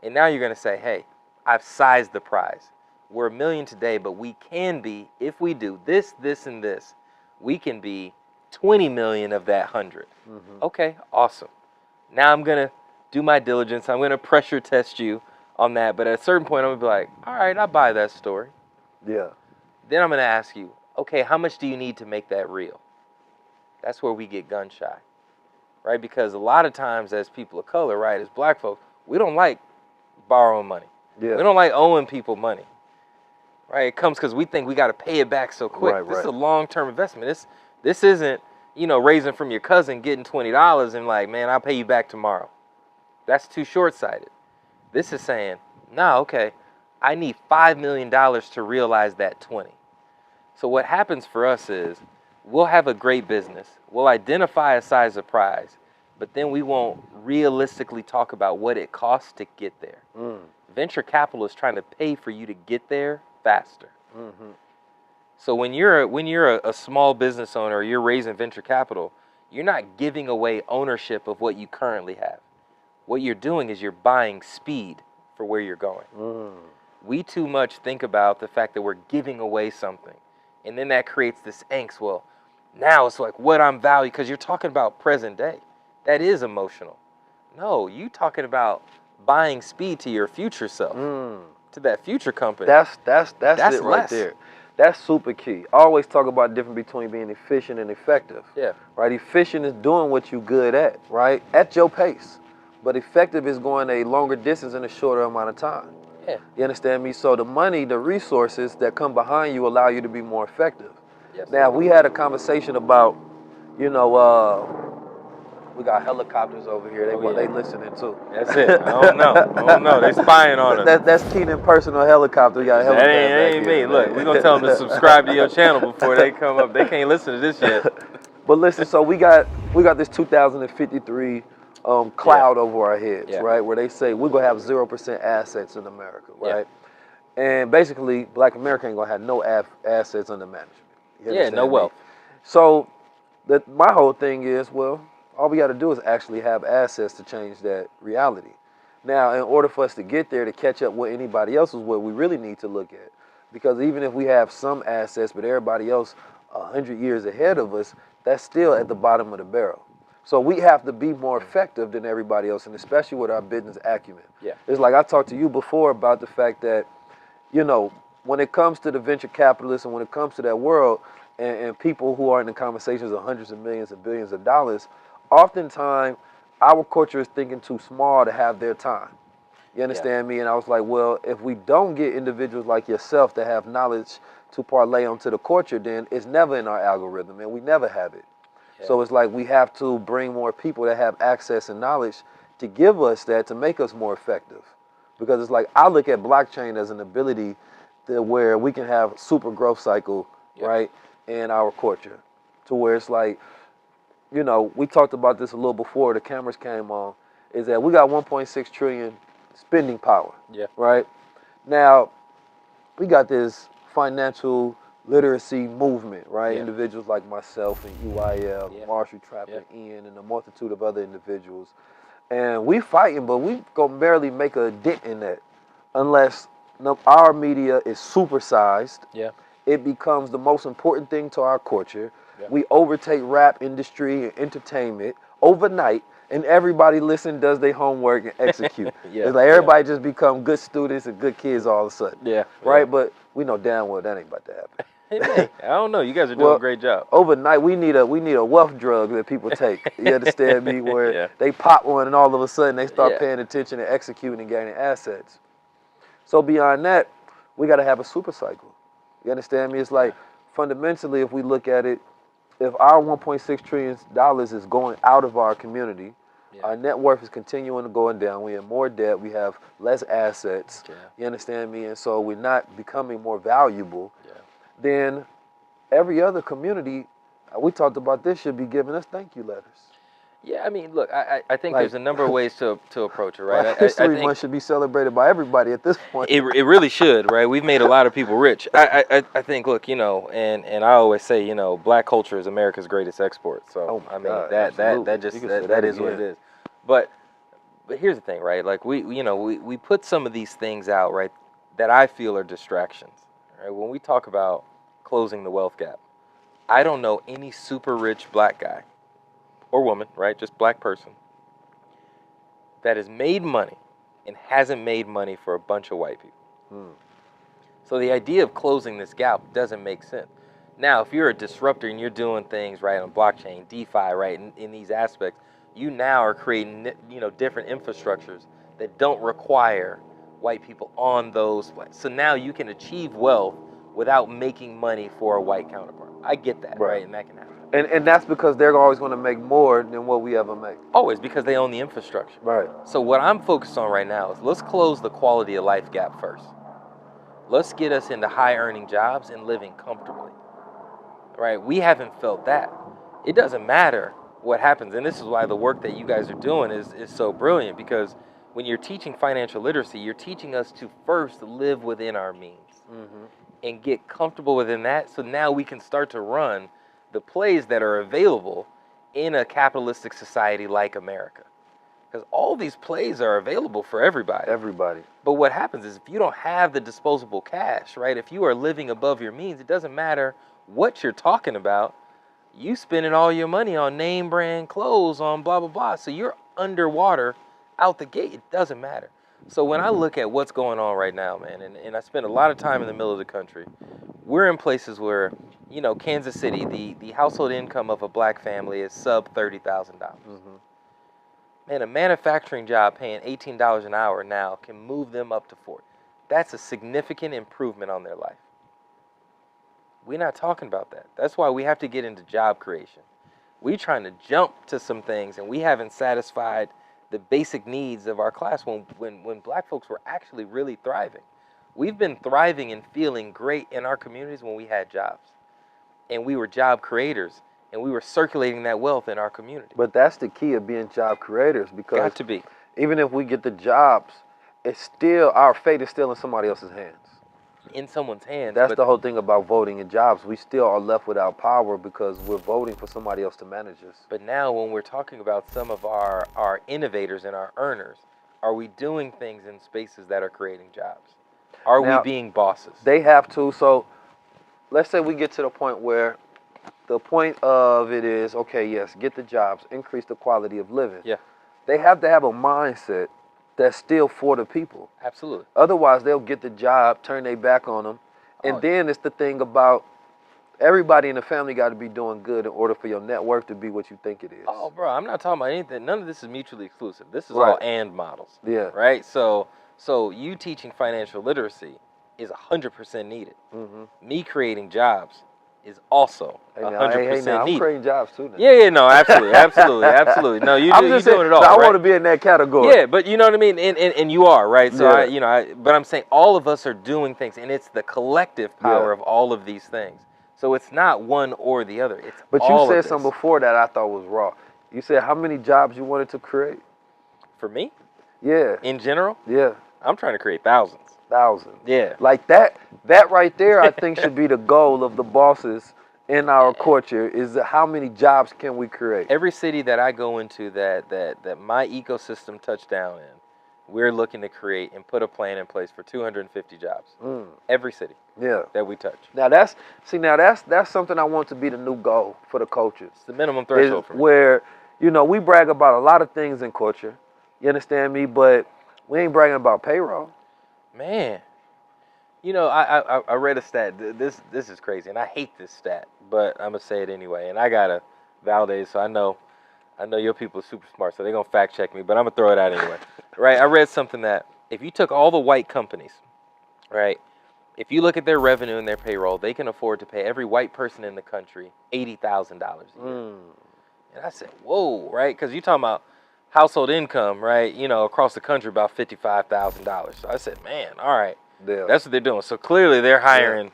And now you're going to say, hey, I've sized the prize. We're 1 million today, but we can be, if we do this, this, and this, we can be 20 million of that 100. Mm-hmm. Okay, awesome. Now I'm going to do my diligence. I'm going to pressure test you on that. But at a certain point, I'm going to be like, all right, I buy that story. Yeah. Then I'm going to ask you, okay, how much do you need to make that real? That's where we get gun shy, right? Because a lot of times as people of color, right, as black folks, we don't like borrowing money. Yeah. We don't like owing people money, right? It comes because we think we got to pay it back so quick. Right, This is a long-term investment. This isn't, raising from your cousin, getting $20 and like, man, I'll pay you back tomorrow. That's too short-sighted. This is saying, no, okay, I need $5 million to realize that 20. So what happens for us is we'll have a great business. We'll identify a size of prize, but then we won't realistically talk about what it costs to get there. Venture capital is trying to pay for you to get there faster. Mm-hmm. So when you're a small business owner or you're raising venture capital, you're not giving away ownership of what you currently have. What you're doing is you're buying speed for where you're going. We too much think about the fact that we're giving away something. And then that creates this angst. Well, now it's like what I'm valued, because you're talking about present day. That is emotional. No, you talking about buying speed to your future self, to that future company. That's it right less. there. That's super key. I always talk about the difference between being efficient and effective. Yeah. Right? Efficient is doing what you're good at, right? At your pace. But effective is going a longer distance in a shorter amount of time. Yeah. You understand me? So the money, the resources that come behind you allow you to be more effective. Yes. Now, we had a conversation about, we got helicopters over here. They listening too. That's it. I don't know. They spying on us. That's Keenan personal helicopter. We got a helicopter That ain't me. here, Look, we're going to tell them to subscribe to your channel before they come up. They can't listen to this yet. But listen, so we got this 2053 cloud over our heads, right? Where they say we're going to have 0% assets in America, right? And basically, Black America ain't going to have no assets under management. No wealth. So my whole thing is, well, all we got to do is actually have assets to change that reality. Now, in order for us to get there, to catch up with anybody else is what we really need to look at. Because even if we have some assets, but everybody else 100 years ahead of us, that's still at the bottom of the barrel. So we have to be more effective than everybody else, and especially with our business acumen. Yeah. It's like I talked to you before about the fact that, when it comes to the venture capitalists and when it comes to that world and people who are in the conversations of hundreds of millions and billions of dollars, oftentimes our culture is thinking too small to have their time. You understand me? And I was like, well, if we don't get individuals like yourself that have knowledge to parlay onto the culture, then it's never in our algorithm and we never have it. Yeah. So it's like we have to bring more people that have access and knowledge to give us that, to make us more effective. Because it's like I look at blockchain as an ability to where we can have super growth cycle, right, in our culture. To where it's like, we talked about this a little before the cameras came on, is that we got 1.6 trillion spending power, right? Now, we got this financial literacy movement, right? Individuals like myself and UIL, Marshall Trapp and Ian and a multitude of other individuals. And we fighting, but we gonna barely make a dent in that unless our media is supersized. Yeah. It becomes the most important thing to our culture. Yeah. We overtake rap industry and entertainment overnight, and everybody listen, does their homework, and execute. It's like everybody just become good students and good kids all of a sudden. Yeah. Right? Yeah. But we know damn well that ain't about to happen. Hey, I don't know. You guys are doing a great job. Overnight, we need a wealth drug that people take. You understand me? Where they pop one and all of a sudden they start paying attention and executing and gaining assets. So beyond that, we got to have a super cycle. You understand me? It's like fundamentally, if we look at it, if our $1.6 trillion is going out of our community, our net worth is continuing to go down. We have more debt. We have less assets. You understand me? And so we're not becoming more valuable. Then every other community, we talked about this, should be giving us thank you letters. Yeah, I mean, look, I think Like, there's a number of ways to approach it, right? Black I History think Month should be celebrated by everybody at this point. it really should, right? We've made a lot of people rich. I think, look, you know, and I always say, you know, black culture is America's greatest export. So Oh my I mean, God, that absolutely. just You can say that is again. what it is. But here's the thing, right? Like we put some of these things out, right, that I feel are distractions. Right? When we talk about closing the wealth gap, I don't know any super rich black guy or woman, right, just black person, that has made money and hasn't made money for a bunch of white people. So the idea of closing this gap doesn't make sense. Now, if you're a disruptor and you're doing things right on blockchain, DeFi, right, in these aspects, you now are creating, you know, different infrastructures that don't require white people on those. So now you can achieve wealth without making money for a white counterpart. I get that, right? And that can happen. And that's because they're always going to make more than what we ever make. Always, because they own the infrastructure. Right. So what I'm focused on right now is let's close the quality of life gap first. Let's get us into high earning jobs and living comfortably. Right? We haven't felt that. It doesn't matter what happens. And this is why the work that you guys are doing is so brilliant, because when you're teaching financial literacy, you're teaching us to first live within our means and get comfortable within that. So now we can start to run the plays that are available in a capitalistic society like America. Because all these plays are available for everybody. Everybody. But what happens is if you don't have the disposable cash, right, if you are living above your means, it doesn't matter what you're talking about. You spending all your money on name brand clothes, on blah, blah, blah. So you're underwater out the gate. It doesn't matter. So when I look at what's going on right now, man, and I spend a lot of time in the middle of the country, we're in places where, you know, Kansas City, the household income of a black family is sub $30,000. Man, a manufacturing job paying $18 an hour now can move them up to $40. That's a significant improvement on their life. We're not talking about that. That's why we have to get into job creation. We're trying to jump to some things, and we haven't satisfied the basic needs of our class when black folks were actually really thriving. We've been thriving and feeling great in our communities when we had jobs. And we were job creators, and we were circulating that wealth in our community. But that's the key of being job creators, because Got to be. even if we get the jobs, it's still, our fate is still in somebody else's hands. In someone's hands. That's the whole thing about voting and jobs. We still are left without power because we're voting for somebody else to manage us. But now when we're talking about some of our innovators and our earners, are we doing things in spaces that are creating jobs? Are we being bosses? They have to. So let's say we get to the point where the point of it is, okay, yes, get the jobs, increase the quality of living. Yeah. They have to have a mindset that's still for the people. Absolutely. Otherwise, they'll get the job, turn their back on them. And then it's the thing about everybody in the family got to be doing good in order for your net worth to be what you think it is. Oh, bro, I'm not talking about anything. None of this is mutually exclusive. This is all and models. Yeah. Right? So you teaching financial literacy is 100% needed. Me creating jobs is also 100% I'm needed. creating jobs too now. Yeah, no, absolutely. No, you're doing it all. I right? want to be in that category. Yeah, but you know what I mean, and you are, right? So Yeah. but I'm saying all of us are doing things, and it's the collective power of all of these things. So it's not one or the other. It's But all you said of this. something before that I thought was raw. You said how many jobs you wanted to create? For me, Yeah. in general, Yeah. I'm trying to create thousands. Thousands. Yeah. Like that right there, I think should be the goal of the bosses in our culture, is how many jobs can we create? Every city that I go into that my ecosystem touched down in, we're looking to create and put a plan in place for 250 jobs. Every city that we touch. Now that's something I want to be the new goal for the culture. It's the minimum threshold for me. Where, you know, we brag about a lot of things in culture. You understand me? But we ain't bragging about payroll. Man, you know, I read a stat. This is crazy, and I hate this stat, but I'm gonna say it anyway. And I gotta validate it, so I know your people are super smart, so they're gonna fact check me. But I'm gonna throw it out anyway. Right? I read something that if you took all the white companies, right, if you look at their revenue and their payroll, they can afford to pay every white person in the country $80,000 a year. And I said, whoa, right? Because you're talking about household income, right? You know, across the country, about $55,000. So I said, man, all right, that's what they're doing. So clearly they're hiring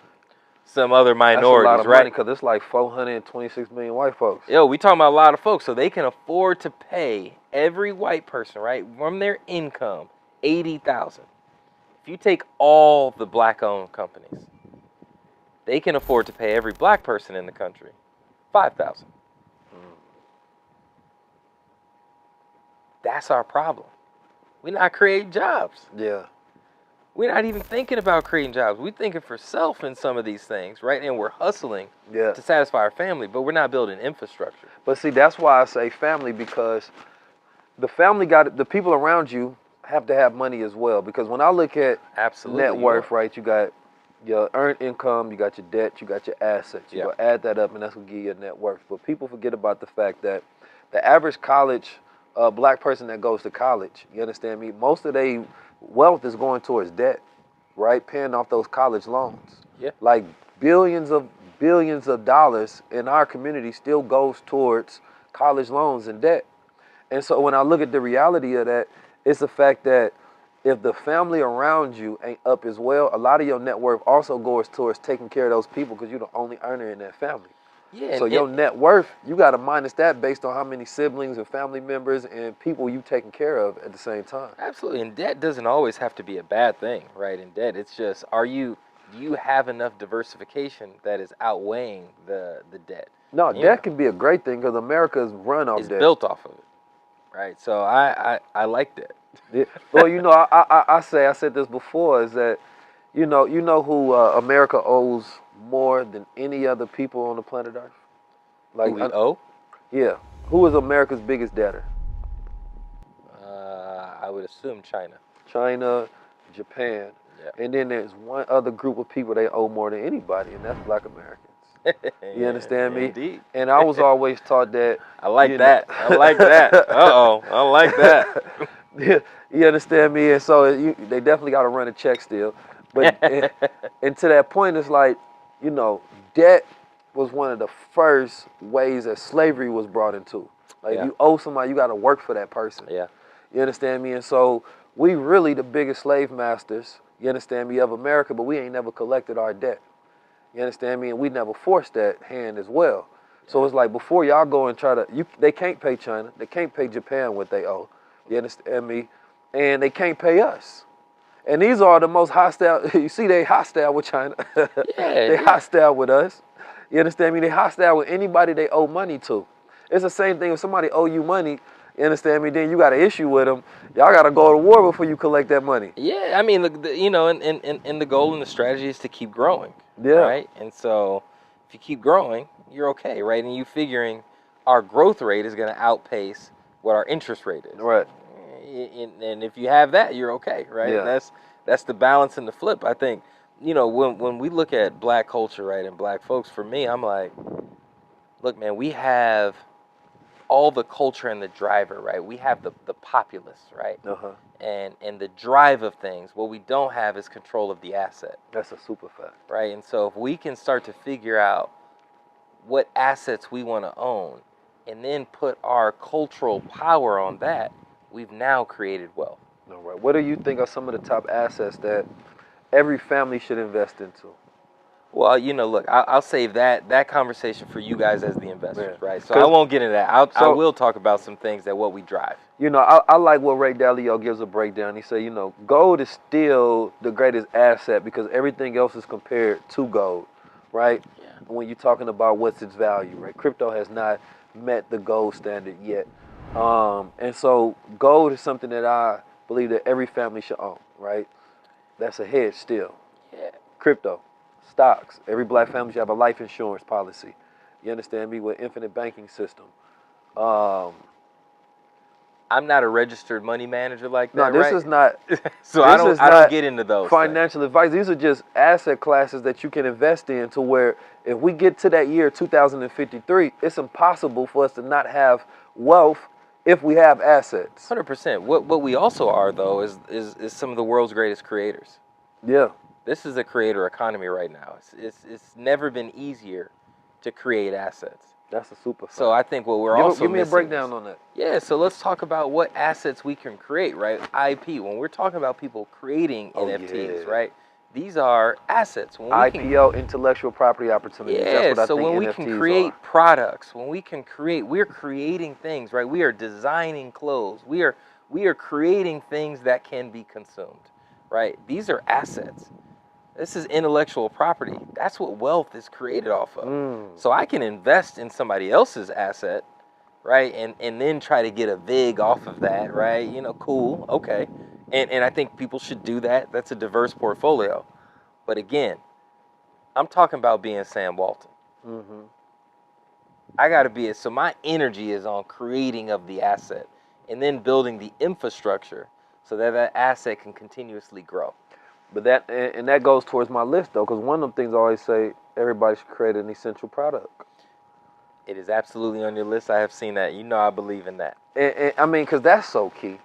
some other minorities, That's a lot of right? money because it's like 426 million white folks. Yo, we talking about a lot of folks, so they can afford to pay every white person, right, from their income, $80,000. If you take all the black-owned companies, they can afford to pay every black person in the country $5,000. That's our problem. We're not creating jobs. Yeah. We're not even thinking about creating jobs. We're thinking for self in some of these things, right? And we're hustling to satisfy our family, but we're not building infrastructure. But see, that's why I say family, because the family the people around you have to have money as well. Because when I look at net worth, right, you got your earned income, you got your debt, you got your assets. You go add that up, and that's going to give you your net worth. But people forget about the fact that the average black person that goes to college, you understand me? Most of their wealth is going towards debt, right? Paying off those college loans. Yeah. Like billions of dollars in our community still goes towards college loans and debt. And so when I look at the reality of that, it's the fact that if the family around you ain't up as well, a lot of your net worth also goes towards taking care of those people because you're the only earner in that family. Yeah, so your net worth, you got to minus that based on how many siblings and family members and people you taking care of at the same time. Absolutely, and debt doesn't always have to be a bad thing, right? In debt, it's just, do you have enough diversification that is outweighing the debt? No, debt can be a great thing because America is run off debt. It's built off of it, right? So I like that. Yeah. Well, I said this before, is that you know who America owes more than any other people on the planet Earth? Like, who we owe? Yeah. Who is America's biggest debtor? I would assume China. China, Japan. Yeah. And then there's one other group of people they owe more than anybody, and that's Black Americans. You understand me? Indeed. And I was always taught that. I like that. I like that. Uh-oh. I like that. You understand me? And so they definitely got to run a check still. But and to that point, it's like, debt was one of the first ways that slavery was brought into. Like, if you owe somebody, you got to work for that person. Yeah. You understand me? And so we really the biggest slave masters, you understand me, of America, but we ain't never collected our debt. You understand me? And we never forced that hand as well. So it's like, before y'all go and try to, they can't pay China, they can't pay Japan what they owe. You understand me? And they can't pay us. And these are the most hostile. You see, they hostile with China. They hostile with us. You understand me? They hostile with anybody they owe money to. It's the same thing if somebody owe you money, you understand me, then you got an issue with them. Y'all got to go to war before you collect that money. Yeah, I mean, and the goal and the strategy is to keep growing. Yeah. Right? And so if you keep growing, you're okay, right? And you figuring our growth rate is going to outpace what our interest rate is. Right. And if you have that, you're okay, right? Yeah. That's the balance and the flip. I think, when we look at black culture, right, and black folks, for me, I'm like, look, man, we have all the culture and the driver, right? We have the populace, right? Uh-huh. And the drive of things. What we don't have is control of the asset. That's a super fact. Right? And so if we can start to figure out what assets we want to own and then put our cultural power on that, we've now created wealth. All right. What do you think are some of the top assets that every family should invest into? Well, look, I'll save that conversation for you guys as the investors, right? So I won't get into that. I will talk about some things that what we drive. I like what Ray Dalio gives a breakdown. He said, gold is still the greatest asset because everything else is compared to gold, right? Yeah. When you're talking about what's its value, right? Crypto has not met the gold standard yet. And so gold is something that I believe that every family should own, right? That's a hedge still. Yeah. Crypto, stocks. Every black family should have a life insurance policy. You understand me? With infinite banking system. I'm not a registered money manager like No, that, this is not. So I don't get into those financial advice. These are just asset classes that you can invest in to where if we get to that year 2053, it's impossible for us to not have wealth if we have assets. 100%. What we also are, though, is some of the world's greatest creators. Yeah. This is a creator economy right now. It's never been easier to create assets. That's a super fact. So I think what we're also give me a breakdown on that. Yeah, so let's talk about what assets we can create, right? IP. When we're talking about people creating NFTs, right? These are assets. When we IPO, intellectual property opportunities. Yeah, That's what I so think when we NFTs can create are. products, when we can create, we're creating things, right? We are designing clothes. We are creating things that can be consumed, right? These are assets. This is intellectual property. That's what wealth is created off of. So I can invest in somebody else's asset, right? And then try to get a vig off of that, right? You know, cool, okay. And I think people should do that. That's a diverse portfolio. But again, I'm talking about being Sam Walton. I got to be it. So my energy is on creating of the asset and then building the infrastructure so that that asset can continuously grow. But that goes towards my list though, because one of the things I always say, everybody should create an essential product. It is absolutely on your list. I have seen that. You know I believe in that. And I mean, because that's so key.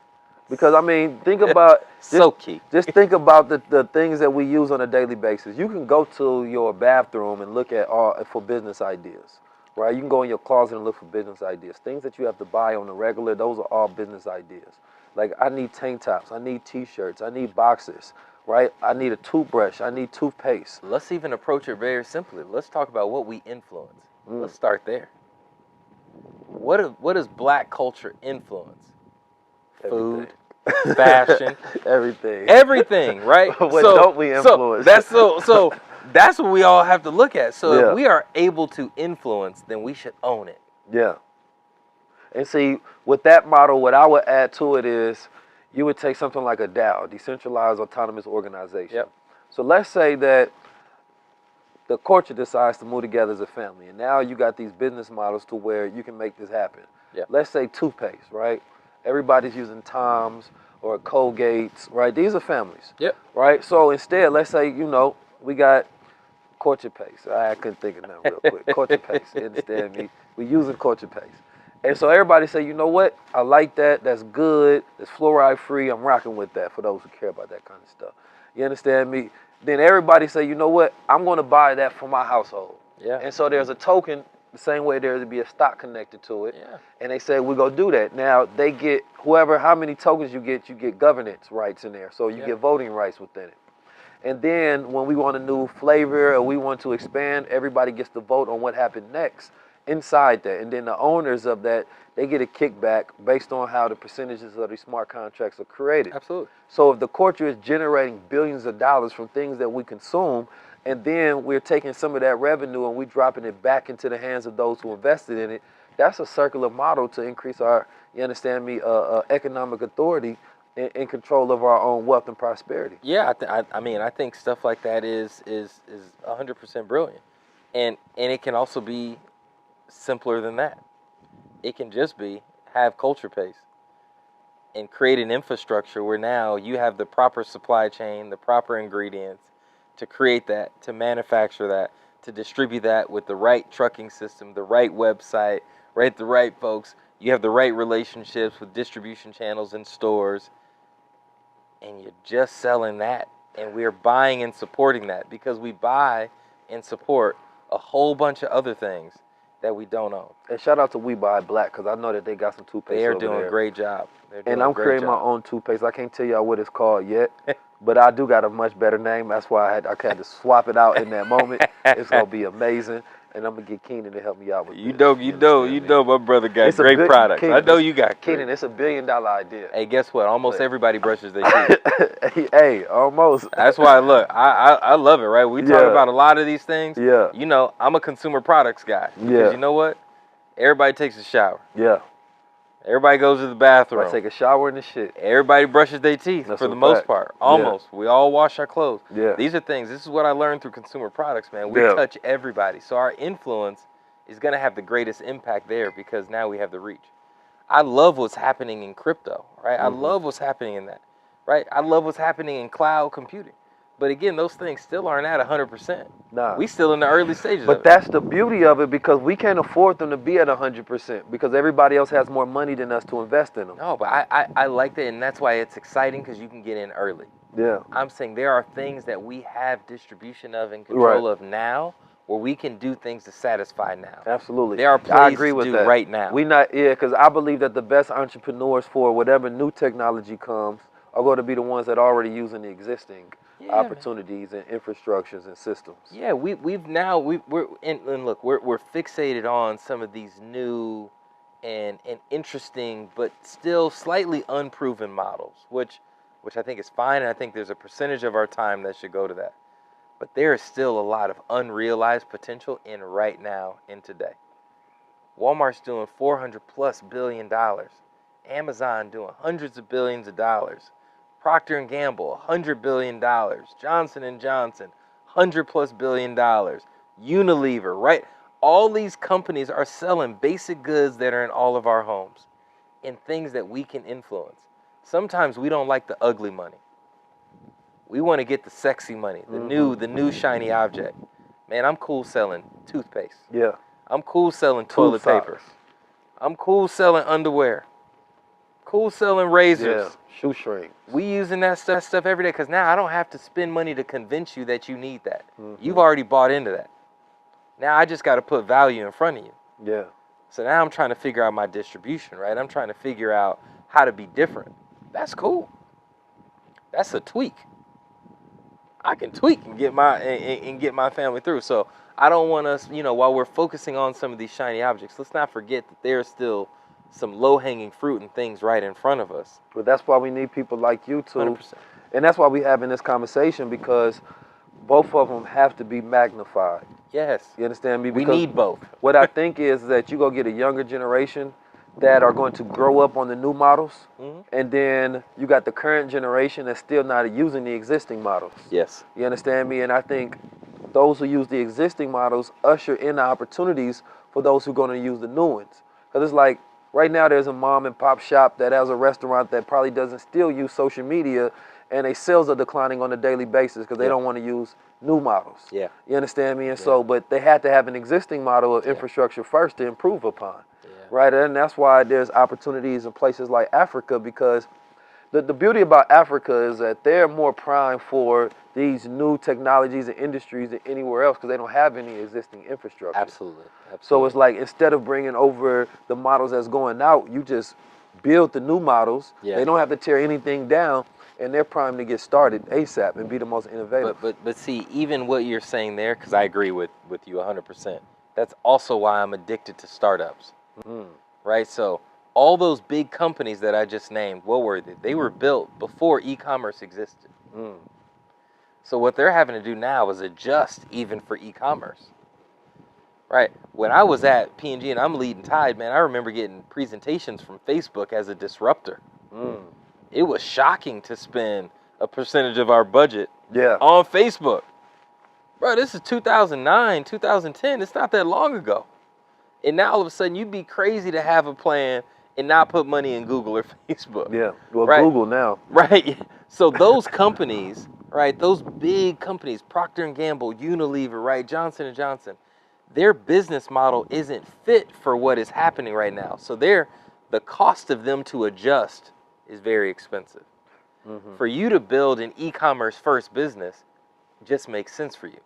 Because I mean, think about so key. Just think about the things that we use on a daily basis. You can go to your bathroom and look at all for business ideas, right? You can go in your closet and look for business ideas. Things that you have to buy on the regular, those are all business ideas. Like I need tank tops, I need t-shirts, I need boxers, right? I need a toothbrush, I need toothpaste. Let's even approach it very simply. Let's talk about what we influence. Let's start there. What does black culture influence? Everything. Food, fashion, everything, right? What don't we influence? So that's what we all have to look at. So Yeah. if we are able to influence, then we should own it. Yeah. And see, with that model, what I would add to it is you would take something like a DAO, decentralized autonomous organization. Yep. So let's say that the culture decides to move together as a family, and now you got these business models to where you can make this happen. Yep. Let's say toothpaste, right? Everybody's using Tom's or Colgate's, right? These are families. Yep. Right? So instead, let's say, we got culture paste. I couldn't think of nothing real quick. Culture paste, you understand me? We're using culture paste. And so everybody say, you know what? I like that. That's good. It's fluoride free. I'm rocking with that for those who care about that kind of stuff. You understand me? Then everybody say, you know what? I'm going to buy that for my household. Yeah. And so there's a token the same way there would be a stock connected to it. Yeah. And they say, we're going to do that. Now, they get how many tokens you get governance rights in there. So you get voting rights within it. And then when we want a new flavor or we want to expand, everybody gets to vote on what happened next inside that. And then the owners of that, they get a kickback based on how the percentages of these smart contracts are created. Absolutely. So if the culture is generating billions of dollars from things that we consume, and then we're taking some of that revenue and we're dropping it back into the hands of those who invested in it, that's a circular model to increase our, you understand me, economic authority in control of our own wealth and prosperity. Yeah, I think stuff like that is 100% brilliant, and it can also be simpler than that. It can just be have culture paste and create an infrastructure where now you have the proper supply chain, the proper ingredients to create that, to manufacture that, to distribute that with the right trucking system, the right website, right, the right folks. You have the right relationships with distribution channels and stores. And you're just selling that, and we're buying and supporting that because we buy and support a whole bunch of other things that we don't own. And shout out to We Buy Black, because I know that they got some toothpaste. They are over doing there. a great job. And I'm creating my own toothpaste. I can't tell y'all what it's called yet, but I do got a much better name. That's why I had to swap it out in that moment. It's gonna be amazing. And I'm gonna get Keenan to help me out with You this. know, my brother got great products. Keenan, I know you got Keenan, it's $1 billion idea. Hey, guess what? Almost everybody brushes their teeth. Hey, almost. That's why, look, I love it, right? We talk about a lot of these things. Yeah. You know, I'm a consumer products guy. Because you know what? Everybody takes a shower. Yeah. Everybody goes to the bathroom. I take a shower and the shit. Everybody brushes their teeth for the most part. Almost. We all wash our clothes. Yeah. These are things. This is what I learned through consumer products, man. We touch everybody. So our influence is going to have the greatest impact there because now we have the reach. I love what's happening in crypto, right? I love what's happening in that, right? I love what's happening in cloud computing. But again, those things still aren't at 100%. Nah. We still in the early stages of But it. that's the beauty of it because we can't afford them to be at 100% because everybody else has more money than us to invest in them. No, but I like that, and that's why it's exciting because you can get in early. Yeah. I'm saying there are things that we have distribution of and control of now where we can do things to satisfy now. Absolutely. There are I plays agree to with do that. right now. Because I believe that the best entrepreneurs for whatever new technology comes are going to be the ones that are already using the existing. opportunities and infrastructures and systems. Yeah, we're fixated on some of these new and interesting but still slightly unproven models, which I think is fine, and I think there's a percentage of our time that should go to that. But there is still a lot of unrealized potential in right now, in today. Walmart's doing $400+ billion. Amazon doing hundreds of billions of dollars. Procter & Gamble, $100 billion. Johnson & Johnson, $100+ billion. Unilever, right? All these companies are selling basic goods that are in all of our homes and things that we can influence. Sometimes we don't like the ugly money. We want to get the sexy money, the new shiny object. Man, I'm cool selling toothpaste. Yeah. I'm cool selling toilet paper. I'm cool selling underwear. Cool selling razors. Yeah, shoestrings. We using that stuff every day because now I don't have to spend money to convince you that you need that. You've already bought into that. Now I just got to put value in front of you. Yeah. So now I'm trying to figure out my distribution, right? I'm trying to figure out how to be different. That's cool. That's a tweak. I can tweak and get my family through. So I don't want us, while we're focusing on some of these shiny objects, let's not forget that there's still some low-hanging fruit and things right in front of us. But that's why we need people like you too. 100%. And that's why we having this conversation, because both of them have to be magnified. Yes. You understand me? We Because need both. what I think is that you go get a younger generation that are going to grow up on the new models, and then you got the current generation that's still not using the existing models. Yes. You understand me? And I think those who use the existing models usher in the opportunities for those who are going to use the new ones. Because it's like, right now there's a mom and pop shop that has a restaurant that probably doesn't still use social media, and their sales are declining on a daily basis because they don't want to use new models. Yeah. You understand me? And so, but they had to have an existing model of infrastructure first to improve upon. Right, and that's why there's opportunities in places like Africa, because the beauty about Africa is that they're more primed for these new technologies and industries than anywhere else because they don't have any existing infrastructure. Absolutely. So it's like, instead of bringing over the models that's going out, you just build the new models. Yeah. They don't have to tear anything down, and they're primed to get started ASAP and be the most innovative. But see, even what you're saying there, because I agree with you 100%, that's also why I'm addicted to startups. Right? So all those big companies that I just named, what were they? They were built before e-commerce existed. So what they're having to do now is adjust even for e-commerce. Right? When I was at P&G and I'm leading Tide, man, I remember getting presentations from Facebook as a disruptor. It was shocking to spend a percentage of our budget on Facebook. Bro, this is 2009, 2010. It's not that long ago. And now all of a sudden you'd be crazy to have a plan and not put money in Google or Facebook. Yeah, well, right? Google now. Right. So those companies, right, those big companies, Procter & Gamble, Unilever, right, Johnson & Johnson, their business model isn't fit for what is happening right now. So the cost of them to adjust is very expensive. For you to build an e-commerce first business just makes sense for you.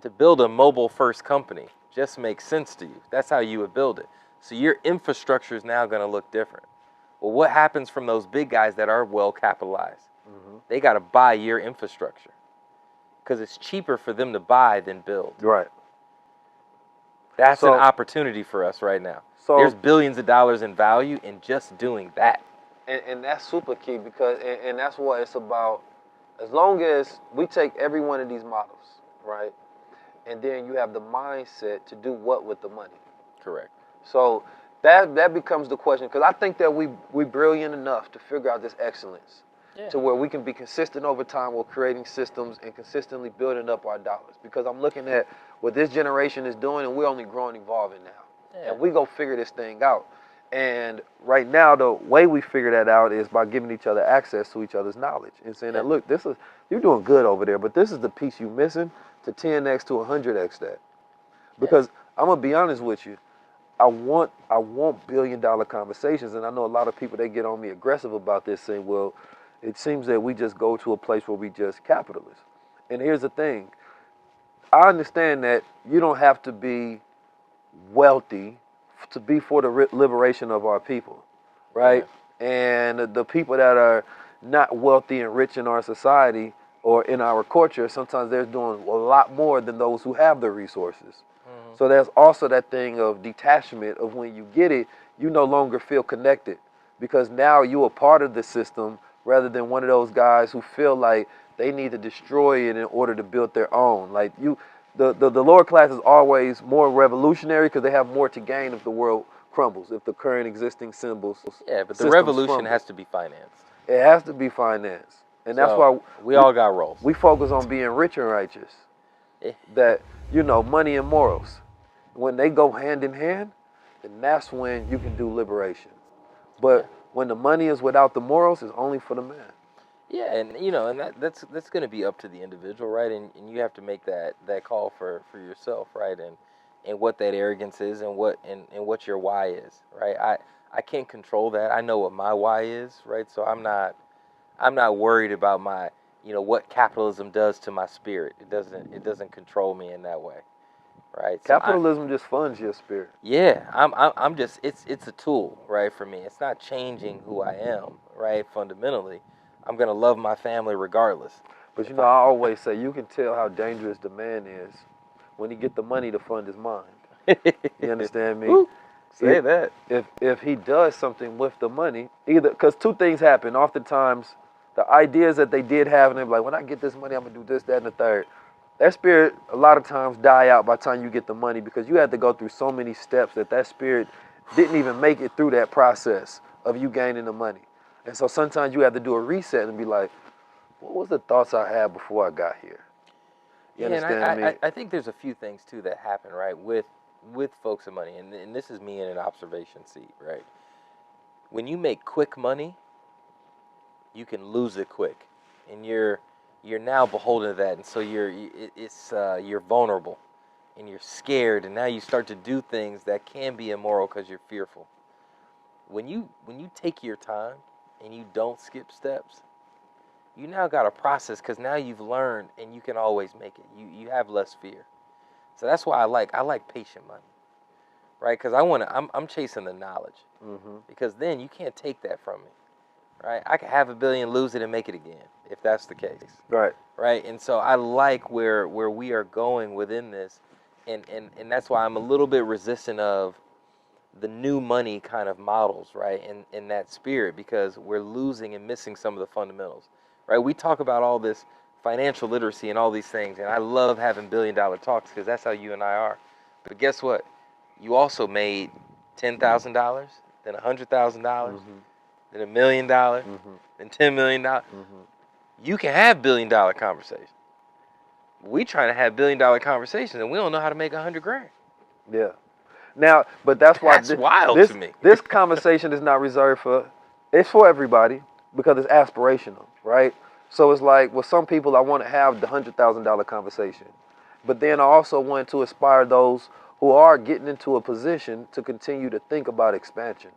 To build a mobile first company just makes sense to you. That's how you would build it. So your infrastructure is now going to look different. Well, what happens from those big guys that are well capitalized? They got to buy your infrastructure because it's cheaper for them to buy than build. Right. That's an opportunity for us right now. So there's billions of dollars in value in just doing that. And that's super key, because and that's what it's about. As long as we take every one of these models, right? And then you have the mindset to do what with the money. Correct. So that becomes the question, because I think that we brilliant enough to figure out this excellence to where we can be consistent over time while creating systems and consistently building up our dollars. Because I'm looking at what this generation is doing, and we're only growing, evolving now. And we go figure this thing out. And right now, the way we figure that out is by giving each other access to each other's knowledge and saying that, look, you're doing good over there, but this is the piece you're missing to 10x to 100x that. Because I'm gonna be honest with you, I want billion-dollar conversations, and I know a lot of people, they get on me aggressive about this, saying, well, it seems that we just go to a place where we just capitalists. And here's the thing, I understand that you don't have to be wealthy to be for the liberation of our people, right? And the people that are not wealthy and rich in our society, or in our culture, sometimes they're doing a lot more than those who have the resources. So there's also that thing of detachment of when you get it, you no longer feel connected because now you're a part of the system rather than one of those guys who feel like they need to destroy it in order to build their own. Like the lower class is always more revolutionary because they have more to gain if the world crumbles, if the current existing symbols. Yeah, but the revolution has to be financed. It has to be financed. And So that's why we all got roles. we focus on being rich and righteous. That, money and morals. When they go hand in hand, then that's when you can do liberation. But when the money is without the morals, it's only for the man. Yeah, and and that's going to be up to the individual, right? And you have to make that call for yourself, right? And what that arrogance is, and what your why is, right? I can't control that. I know what my why is, right? So I'm not worried about my what capitalism does to my spirit. It doesn't control me in that way, right? So Capitalism just funds your spirit. Yeah, I'm just it's a tool, right, for me. It's not changing who I am, right? Fundamentally, I'm gonna love my family regardless. But I always say you can tell how dangerous the man is when he get the money to fund his mind. You understand me? Ooh, say that. If he does something with the money, either because two things happen. Oftentimes, the ideas that they did have, and they're like, when I get this money, I'm gonna do this, that, and the third. That spirit a lot of times die out by the time you get the money because you had to go through so many steps that spirit didn't even make it through that process of you gaining the money. And so sometimes you have to do a reset and be like, what was the thoughts I had before I got here? You understand me? I think there's a few things too that happen, right, with folks and money, and this is me in an observation seat, right? When you make quick money, you can lose it quick, and you're now beholden to that, and so you're vulnerable, and you're scared, and now you start to do things that can be immoral because you're fearful. When you take your time and you don't skip steps, you now got a process because now you've learned and you can always make it. You have less fear. So that's why I like patient money, right? Because I'm chasing the knowledge, because then you can't take that from me, right? I can have $1 billion, lose it, and make it again if that's the case, right? And so I like where we are going within this, and that's why I'm a little bit resistant of the new money kind of models, right? In that spirit, because we're losing and missing some of the fundamentals, right? We talk about all this financial literacy and all these things, and I love having $1 billion talks because that's how you and I are. But guess what? You also made $10,000, then $100,000, then $1 million, then $10 million. You can have $1 billion conversations. We trying to have $1 billion conversations, and we don't know how to make $100,000. Yeah. Now, but that's why wild to me. This conversation is not reserved it's for everybody because it's aspirational, right? So it's like with some people, I want to have the $100,000 conversation, but then I also want to inspire those who are getting into a position to continue to think about expansion,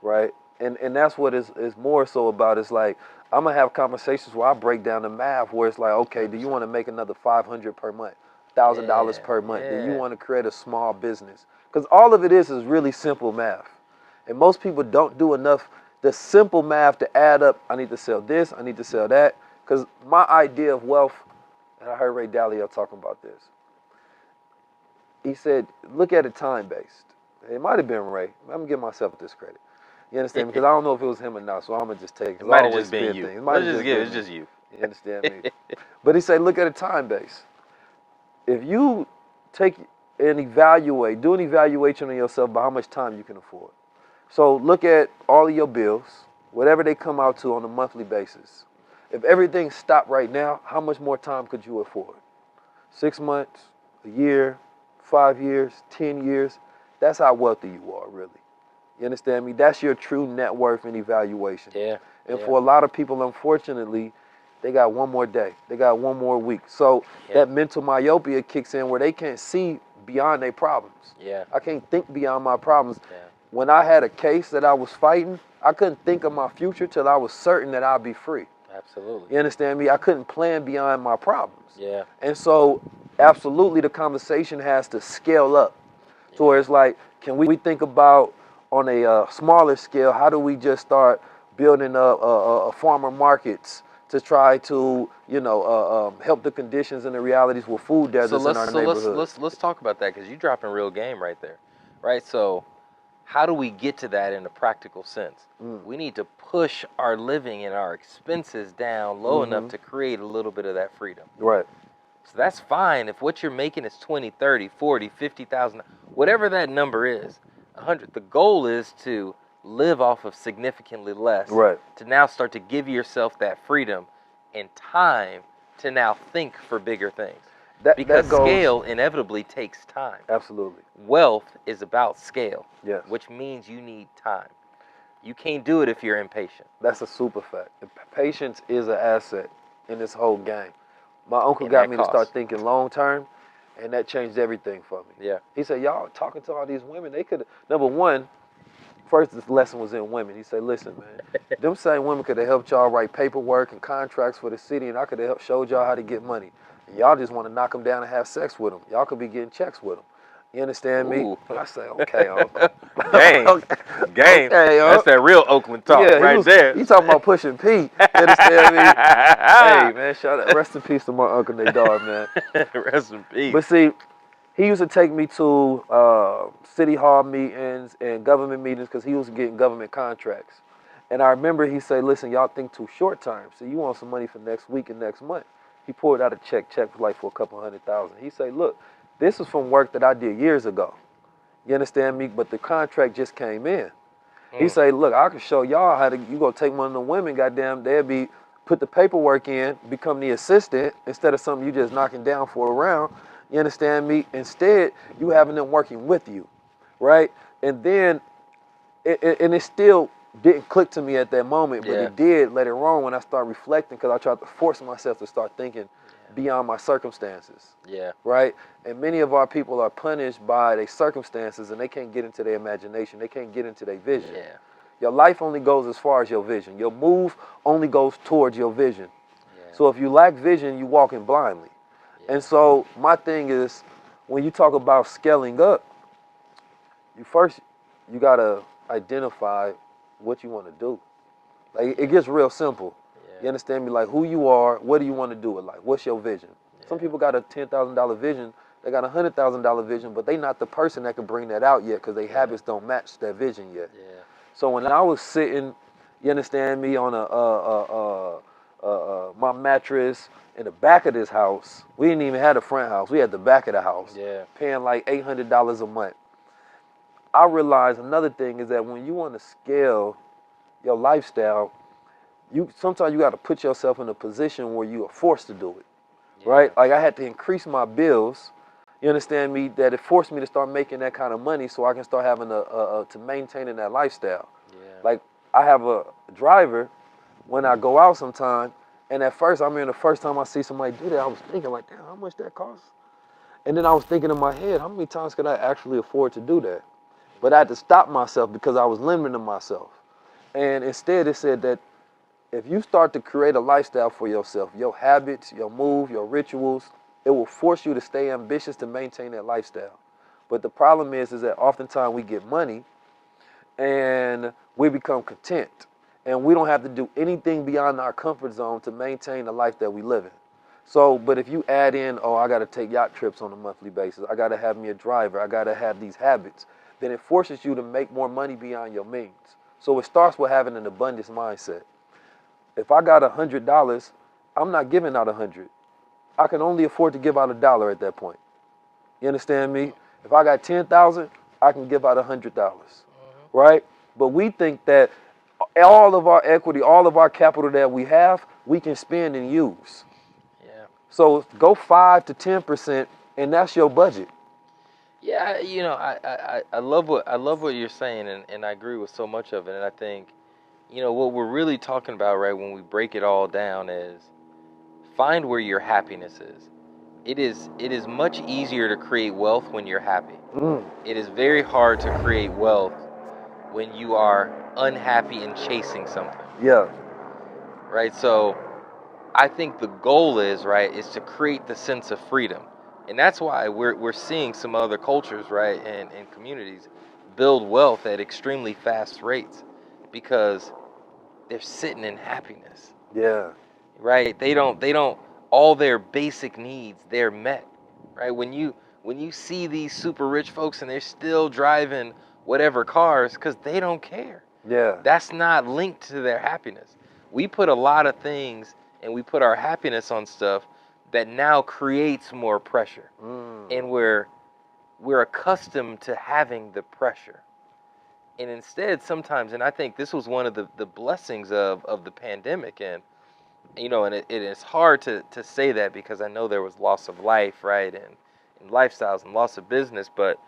right? And that's what is more so about. It's like I'm gonna have conversations where I break down the math, where it's like, okay, do you want to make another $500 per month, $1,000 per month? Do you want to create a small business? Because all of it is really simple math. And most people don't do enough the simple math to add up. I need to sell this, I need to sell that. Because my idea of wealth, and I heard Ray Dalio talking about this. He said, look at it time-based. It might have been Ray. I'm going to give myself this credit. You understand? Because I don't know if it was him or not, so I'm going to just take it. It might have just been you. It's just you. You understand me? But he said, look at it time-based. If you take and do an evaluation on yourself by how much time you can afford. So look at all of your bills, whatever they come out to on a monthly basis. If everything stopped right now, how much more time could you afford? 6 months, a year, 5 years, 10 years? That's how wealthy you are, really. You understand me? That's your true net worth and evaluation. Yeah. And for a lot of people, unfortunately, they got one more day. They got one more week. So that mental myopia kicks in where they can't see beyond their problems. Yeah. I can't think beyond my problems. Yeah. When I had a case that I was fighting, I couldn't think of my future till I was certain that I'd be free. Absolutely. You understand me? I couldn't plan beyond my problems. Yeah. And so, absolutely, the conversation has to scale up. So where it's like, can we think about on a smaller scale, how do we just start building farmer markets to try to, help the conditions and the realities with food deserts in our neighborhood. Let's talk about that, because you're dropping real game right there, right? So how do we get to that in a practical sense? We need to push our living and our expenses down low enough to create a little bit of that freedom. Right. So that's fine if what you're making is 20, 30, 40, 50,000, whatever that number is, 100. The goal is to live off of significantly less, Right. to now start to give yourself that freedom and time to now think for bigger things. Because scale inevitably takes time. Absolutely. Wealth is about scale, yes. which means you need time. You can't do it if you're impatient. That's a super fact. Patience is an asset in this whole game. My uncle got me to start thinking long term, and that changed everything for me. Yeah. He said, y'all talking to all these women, they could, number one, first this lesson was in women. He said, listen, man, them same women could have helped y'all write paperwork and contracts for the city, and I could have showed y'all how to get money. And y'all just want to knock them down and have sex with them. Y'all could be getting checks with them. You understand me? And I say, okay, Gang. Okay, that's that real Oakland talk there. You talking about pushing P. You understand me? Hey, man, rest in peace to my uncle and their dog, man. Rest in peace. But see, he used to take me to city hall meetings and government meetings because he was getting government contracts. And I remember he said, listen, y'all think too short term. So you want some money for next week and next month. He pulled out a check was like for a couple $100,000. He said, look, this is from work that I did years ago. You understand me? But the contract just came in. He said, look, I can show y'all how to, you gonna take one of the women, goddamn, they'll put the paperwork in, become the assistant, instead of something you just knocking down for a round. You understand me? Instead, you having them working with you, right? And then, it still didn't click to me at that moment, but it did later on when I started reflecting, because I tried to force myself to start thinking beyond my circumstances. Yeah. Right? And many of our people are punished by their circumstances, and they can't get into their imagination. They can't get into their vision. Yeah. Your life only goes as far as your vision. Your move only goes towards your vision. Yeah. So if you lack vision, you walking blindly. Yeah. And so my thing is, when you talk about scaling up, you got to identify what you want to do. Like, it gets real simple. You understand me? Like, who you are, what do you want to do with life? What's your vision? Some people got a $10,000 vision, they got a $100,000 vision, but they not the person that can bring that out yet because their habits don't match that vision yet. Yeah. So when I was sitting, you understand me, on my mattress in the back of this house, we didn't even have the front house, we had the back of the house, paying like $800 a month. I realized another thing is that when you want to scale your lifestyle, sometimes you got to put yourself in a position where you are forced to do it, right? Like, I had to increase my bills, you understand me, that it forced me to start making that kind of money so I can start having to maintaining that lifestyle. Yeah. Like, I have a driver when I go out sometime, and at first, the first time I see somebody do that, I was thinking like, damn, how much that costs? And then I was thinking in my head, how many times could I actually afford to do that? But I had to stop myself because I was limiting myself. And instead, it said that if you start to create a lifestyle for yourself, your habits, your move, your rituals, it will force you to stay ambitious to maintain that lifestyle. But the problem is that oftentimes we get money and we become content. And we don't have to do anything beyond our comfort zone to maintain the life that we live in. So, but if you add in, I got to take yacht trips on a monthly basis, I got to have me a driver, I got to have these habits, then it forces you to make more money beyond your means. So it starts with having an abundance mindset. If I got $100, I'm not giving out 100. I can only afford to give out $1 at that point. You understand me? If I got 10,000, I can give out $100, right? But we think that all of our equity, all of our capital that we have, we can spend and use. Yeah. So go 5 to 10%, and that's your budget. Yeah, I love what you're saying, and I agree with so much of it. And I think, what we're really talking about, right, when we break it all down, is find where your happiness is. It is much easier to create wealth when you're happy. It is very hard to create wealth when you are unhappy and chasing something. Yeah. Right? So I think the goal is to create the sense of freedom. And that's why we're seeing some other cultures, right, and communities build wealth at extremely fast rates, because they're sitting in happiness. Yeah. right? They don't all their basic needs, they're met, right? When you see these super rich folks and they're still driving whatever cars because they don't care. Yeah. That's not linked to their happiness. We put a lot of things and we put our happiness on stuff that now creates more pressure. And we're accustomed to having the pressure. And instead sometimes, and I think this was one of the blessings of the pandemic, and and it is hard to say that because I know there was loss of life, right, and lifestyles and loss of business, but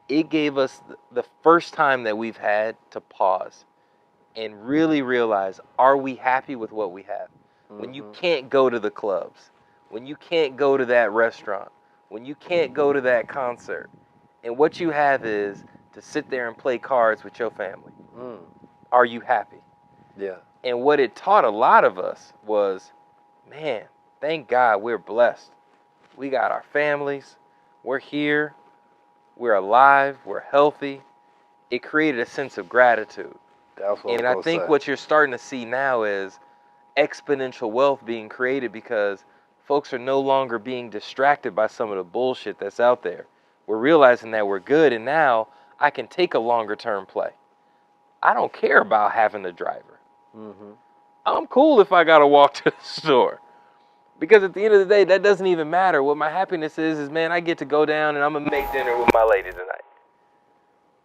it gave us the first time that we've had to pause and really realize, are we happy with what we have? When you can't go to the clubs, when you can't go to that restaurant, when you can't go to that concert, and what you have is to sit there and play cards with your family. Are you happy? Yeah. And what it taught a lot of us was, man, thank God we're blessed. We got our families, we're here, we're alive, we're healthy. It created a sense of gratitude. That's what And I think what you're starting to see now is exponential wealth being created because folks are no longer being distracted by some of the bullshit that's out there. We're realizing that we're good, and now I can take a longer term play. I don't care about having a driver. I'm cool if I gotta walk to the store. Because at the end of the day, that doesn't even matter. What my happiness is, man, I get to go down and I'm gonna make dinner with my lady tonight.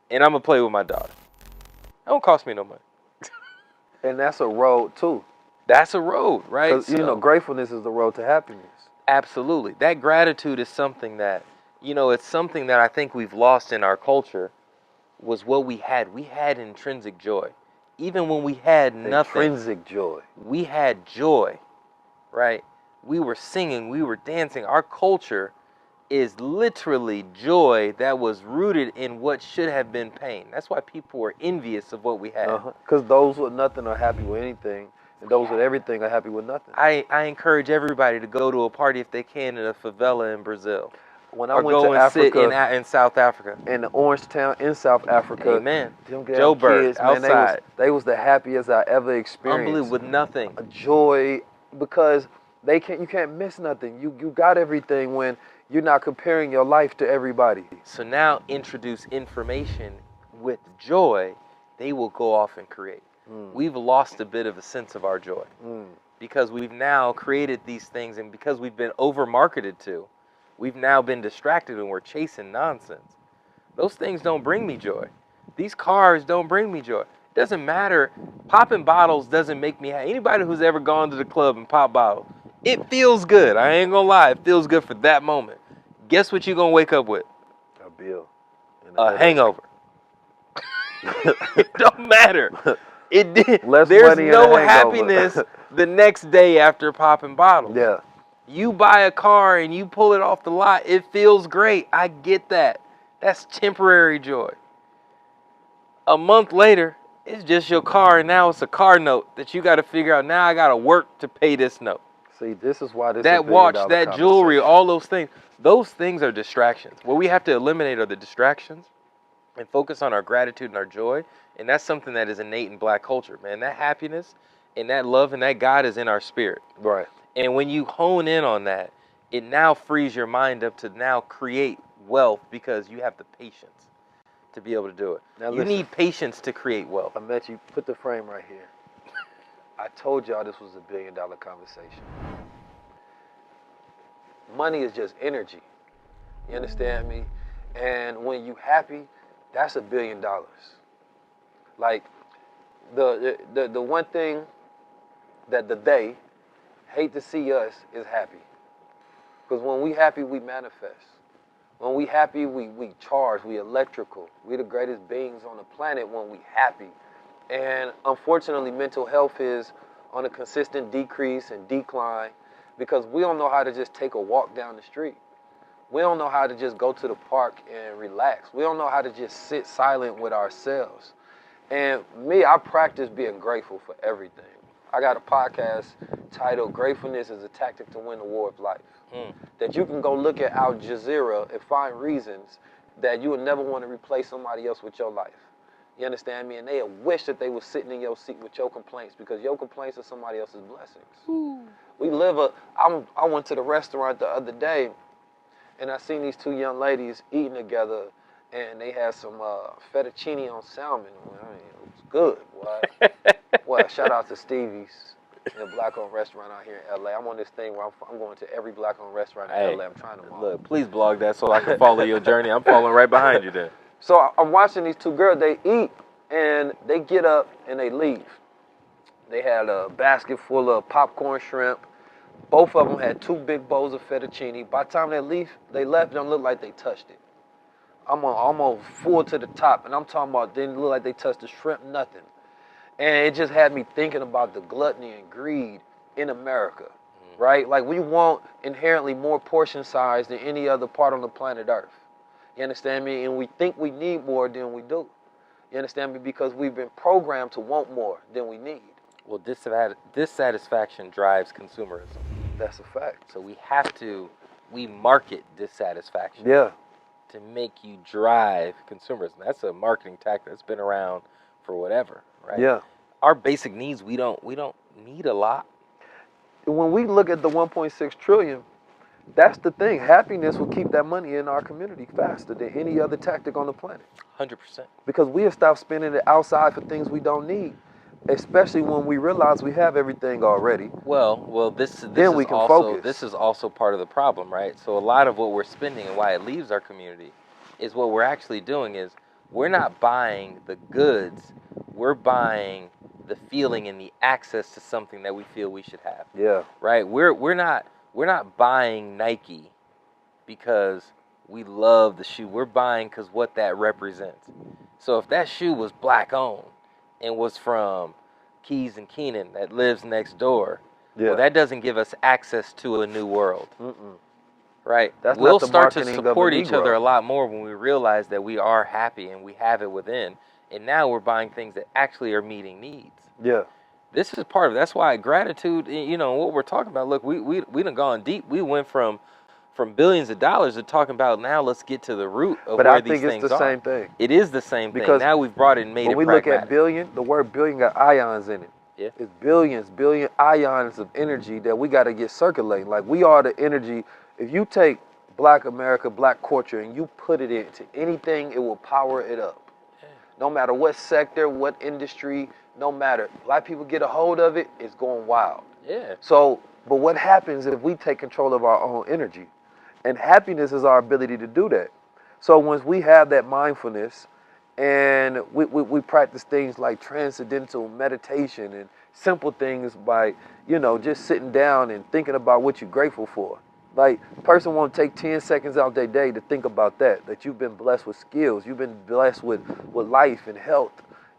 And I'm gonna play with my daughter. It don't cost me no money. And that's a road too. That's a road, right? Because, gratefulness is the road to happiness. Absolutely. That gratitude is something that, it's something that I think we've lost in our culture, was what we had. We had intrinsic joy. Even when we had nothing. Intrinsic joy. We had joy, right? We were singing, we were dancing. Our culture is literally joy that was rooted in what should have been pain. That's why people were envious of what we had. Because those with nothing are happy with anything, and those with everything are happy with nothing. I encourage everybody to go to a party if they can in a favela in Brazil. When I went to Africa, sit in South Africa, in the Orange Town in South Africa, amen. them Joe Bird, kids, man, outside. they was the happiest I ever experienced. Unbelievable, with nothing. A joy, because you can't miss nothing. You got everything when you're not comparing your life to everybody. So now introduce information with joy, they will go off and create. We've lost a bit of a sense of our joy because we've now created these things, and because we've been over-marketed to, we've now been distracted and we're chasing nonsense. Those things don't bring me joy. These cars don't bring me joy. It doesn't matter. Popping bottles doesn't make me happy. Anybody who's ever gone to the club and popped bottles, it feels good. I ain't gonna lie. It feels good for that moment. Guess what you're gonna wake up with? A bill. A hangover. It don't matter. There's no happiness the next day after popping bottles. Yeah. You buy a car and you pull it off the lot, it feels great. I get that. That's temporary joy. A month later, it's just your car, and now it's a car note that you got to figure out. Now I got to work to pay this note. See, this is why that watch, that jewelry, all those things are distractions. What we have to eliminate are the distractions and focus on our gratitude and our joy. And that's something that is innate in Black culture, man. That happiness and that love and that God is in our spirit. Right. And when you hone in on that, it now frees your mind up to now create wealth because you have the patience to be able to do it. Now you need patience to create wealth. I met you. Put the frame right here. I told y'all this was $1 billion conversation. Money is just energy. You understand me? And when you happy, that's $1 billion. Like the one thing that they hate to see us is happy. Because when we happy, we manifest. When we happy, we charge, we electrical. We're the greatest beings on the planet when we happy. And unfortunately, mental health is on a consistent decrease and decline because we don't know how to just take a walk down the street. We don't know how to just go to the park and relax. We don't know how to just sit silent with ourselves. And me, I practice being grateful for everything. I got a podcast titled Gratefulness is a Tactic to Win the War of Life. That you can go look at Al Jazeera and find reasons that you would never want to replace somebody else with your life. You understand me? And they wish that they were sitting in your seat with your complaints, because your complaints are somebody else's blessings. I went to the restaurant the other day, and I seen these two young ladies eating together, and they had some fettuccine on salmon. I mean, it was good, boy. Well, shout out to Stevie's, a black-owned restaurant out here in LA. I'm on this thing where I'm going to every black-owned restaurant in LA. I'm trying them all. Look, please blog that so I can follow your journey. I'm following right behind you then. So I'm watching these two girls. They eat, and they get up and they leave. They had a basket full of popcorn shrimp. Both of them had 2 big bowls of fettuccine. By the time they left, it don't look like they touched it. I'm almost full to the top, and I'm talking about didn't look like they touched the shrimp, nothing. And it just had me thinking about the gluttony and greed in America, right? Like, we want inherently more portion size than any other part on the planet Earth. You understand me? And we think we need more than we do. You understand me? Because we've been programmed to want more than we need. Well, dissatisfaction drives consumerism. That's a fact. So we market dissatisfaction. Yeah. To make you drive consumerism. That's a marketing tactic that's been around for whatever, right? Yeah. Our basic needs, we don't need a lot. When we look at the 1.6 trillion, that's the thing. Happiness will keep that money in our community faster than any other tactic on the planet. 100%. Because we'll stop spending it outside for things we don't need, especially when we realize we have everything already. Well, this is also part of the problem, right? So a lot of what we're spending and why it leaves our community is what we're actually doing is we're not buying the goods, we're buying the feeling and the access to something that we feel we should have. Yeah. Right? We're not buying Nike because we love the shoe. We're buying because what that represents. So if that shoe was black owned and was from Keys and Keenan that lives next door, well, that doesn't give us access to a new world. Right? We'll start to support each other a lot more when we realize that we are happy and we have it within. And now we're buying things that actually are meeting needs. Yeah. This is part of it. That's why gratitude, what we're talking about. Look, we done gone deep. We went from billions of dollars to talking about now let's get to the root of where these things are. But I think it's the same thing. It is the same thing. Now we've brought it and made it pragmatic. When we look at billion, the word billion got ions in it. Yeah. It's billion ions of energy that we got to get circulating. Like, we are the energy. If you take Black America, Black culture, and you put it into anything, it will power it up. Yeah. No matter what sector, what industry, no matter. Black people get a hold of it, it's going wild. Yeah. So, but what happens if we take control of our own energy? And happiness is our ability to do that. So once we have that mindfulness and we practice things like transcendental meditation and simple things by, just sitting down and thinking about what you're grateful for. Like, a person won't take 10 seconds out their day to think about that you've been blessed with skills, you've been blessed with life and health,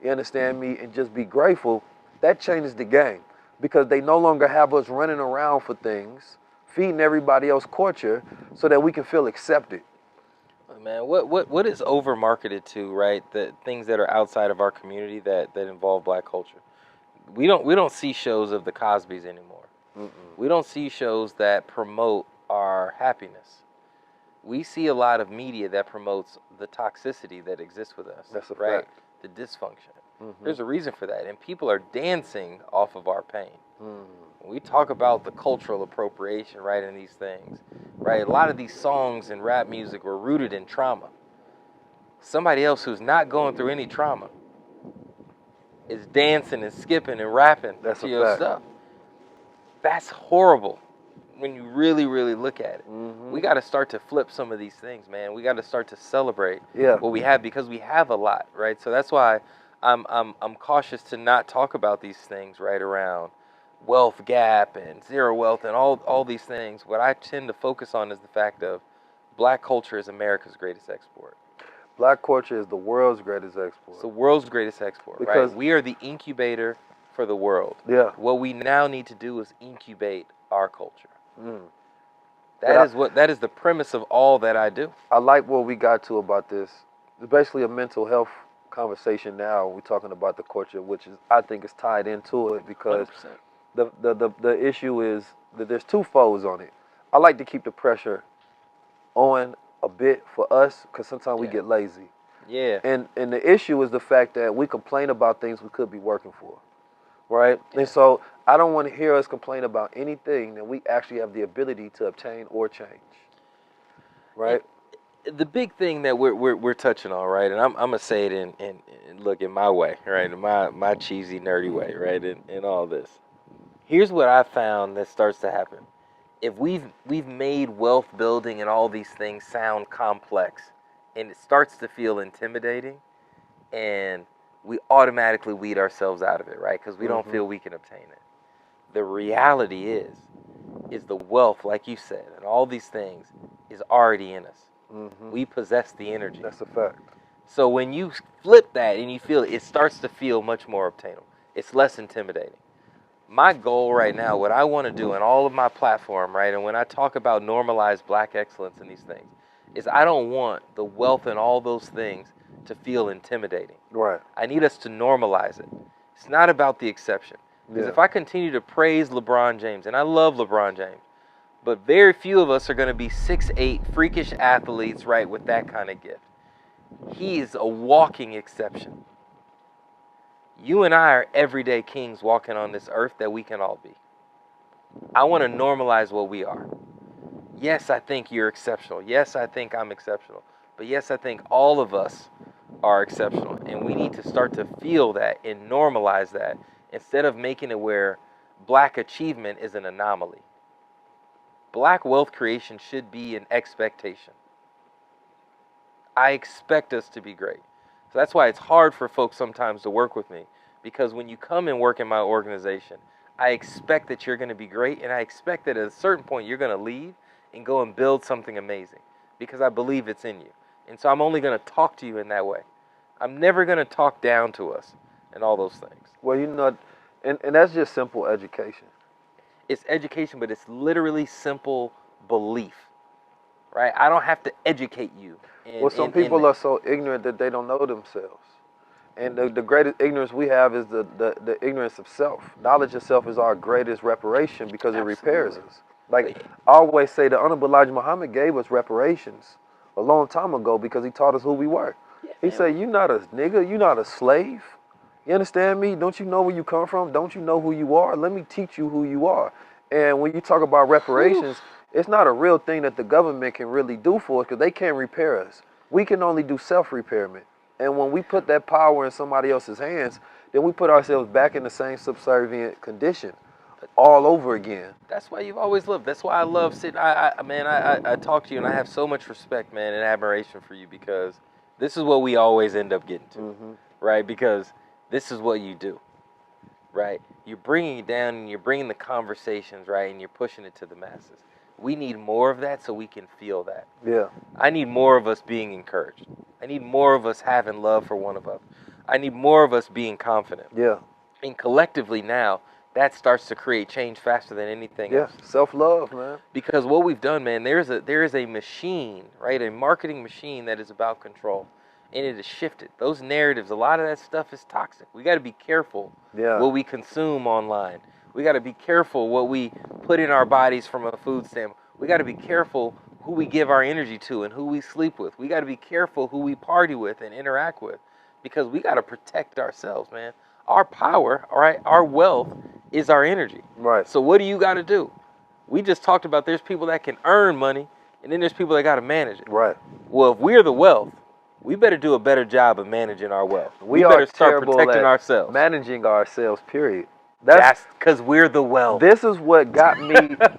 you understand me, and just be grateful. That changes the game because they no longer have us running around for things, feeding everybody else culture so that we can feel accepted. Man, what is over marketed to, right? The things that are outside of our community that involve Black culture. We don't see shows of the Cosbys anymore. We don't see shows that promote our happiness. We see a lot of media that promotes the toxicity that exists with us. That's a right? fact. The dysfunction. There's a reason for that, and people are dancing off of our pain. When we talk about the cultural appropriation, right, in these things, right, a lot of these songs and rap music were rooted in trauma. Somebody else who's not going through any trauma is dancing and skipping and rapping to your stuff. That's horrible when you really, really look at it. We got to start to flip some of these things, man. We got to start to celebrate what we have because we have a lot, right? So that's why I'm cautious to not talk about these things right around wealth gap and zero wealth and all these things. What I tend to focus on is the fact of Black culture is America's greatest export. Black culture is the world's greatest export. It's the world's greatest export, because right? We are the incubator for the world. Yeah. What we now need to do is incubate our culture. That is the premise of all that I do. I like what we got to about this. It's basically a mental health conversation now. We're talking about the culture, which is, I think, is tied into it because 100%. The issue is that there's two folds on it. I like to keep the pressure on a bit for us because sometimes we get lazy. Yeah. And the issue is the fact that we complain about things we could be working for, right? Yeah. And so I don't want to hear us complain about anything that we actually have the ability to obtain or change, right? The big thing that we're touching on, right? And I'm gonna say it in look in my way, right? In my cheesy nerdy way, right? In all this. Here's what I found that starts to happen. If we've made wealth building and all these things sound complex, and it starts to feel intimidating, and we automatically weed ourselves out of it, right? Because we don't feel we can obtain it. The reality is the wealth, like you said, and all these things is already in us. We possess the energy. That's a fact. So when you flip that and you feel it starts to feel much more obtainable. It's less intimidating. My goal right now, what I want to do in all of my platform, right, and when I talk about normalized black excellence and these things, is I don't want the wealth and all those things to feel intimidating. Right. I need us to normalize it. It's not about the exception. Because if I continue to praise LeBron James, and I love LeBron James, but very few of us are going to be 6'8", freakish athletes, right, with that kind of gift. He is a walking exception. You and I are everyday kings walking on this earth that we can all be. I want to normalize what we are. Yes, I think you're exceptional. Yes, I think I'm exceptional. But yes, I think all of us are exceptional. And we need to start to feel that and normalize that instead of making it where black achievement is an anomaly. Black wealth creation should be an expectation. I expect us to be great. So that's why it's hard for folks sometimes to work with me, because when you come and work in my organization, I expect that you're going to be great, and I expect that at a certain point you're going to leave and go and build something amazing, because I believe it's in you. And so I'm only going to talk to you in that way. I'm never going to talk down to us and all those things. Well, and that's just simple education. It's education, but it's literally simple belief, right? I don't have to educate you. Well, some people are so ignorant that they don't know themselves. And the greatest ignorance we have is the ignorance of self. Knowledge of self is our greatest reparation because it repairs us. Like I always say, the Honorable Elijah Muhammad gave us reparations a long time ago because he taught us who we were. He said, you're not a nigga, you're not a slave. You understand me? Don't you know where you come from? Don't you know who you are? Let me teach you who you are. And when you talk about reparations, it's not a real thing that the government can really do for us because they can't repair us. We can only do self-repairment. And when we put that power in somebody else's hands, then we put ourselves back in the same subservient condition all over again. That's why you've always loved. That's why I love sitting. I talk to you and I have so much respect, man, and admiration for you, because this is what we always end up getting to, right? Because this is what you do, right? You're bringing it down and you're bringing the conversations, right? And you're pushing it to the masses. We need more of that so we can feel that. Yeah. I need more of us being encouraged. I need more of us having love for one of us. I need more of us being confident. Yeah. And collectively now, that starts to create change faster than anything else. Yeah, self-love, man. Because what we've done, man, there is a machine, right? A marketing machine that is about control. And it has shifted. Those narratives, a lot of that stuff is toxic. We got to be careful what we consume online. We got to be careful what we put in our bodies from a food standpoint. We got to be careful who we give our energy to and who we sleep with. We got to be careful who we party with and interact with, because we got to protect ourselves, man. Our power, all right, our wealth is our energy. Right. So what do you got to do? We just talked about there's people that can earn money, and then there's people that got to manage it. Right. Well, if we're the wealth, we better do a better job of managing our wealth. We better are start protecting ourselves. Managing ourselves, period. That's because we're the wealth. This is what got me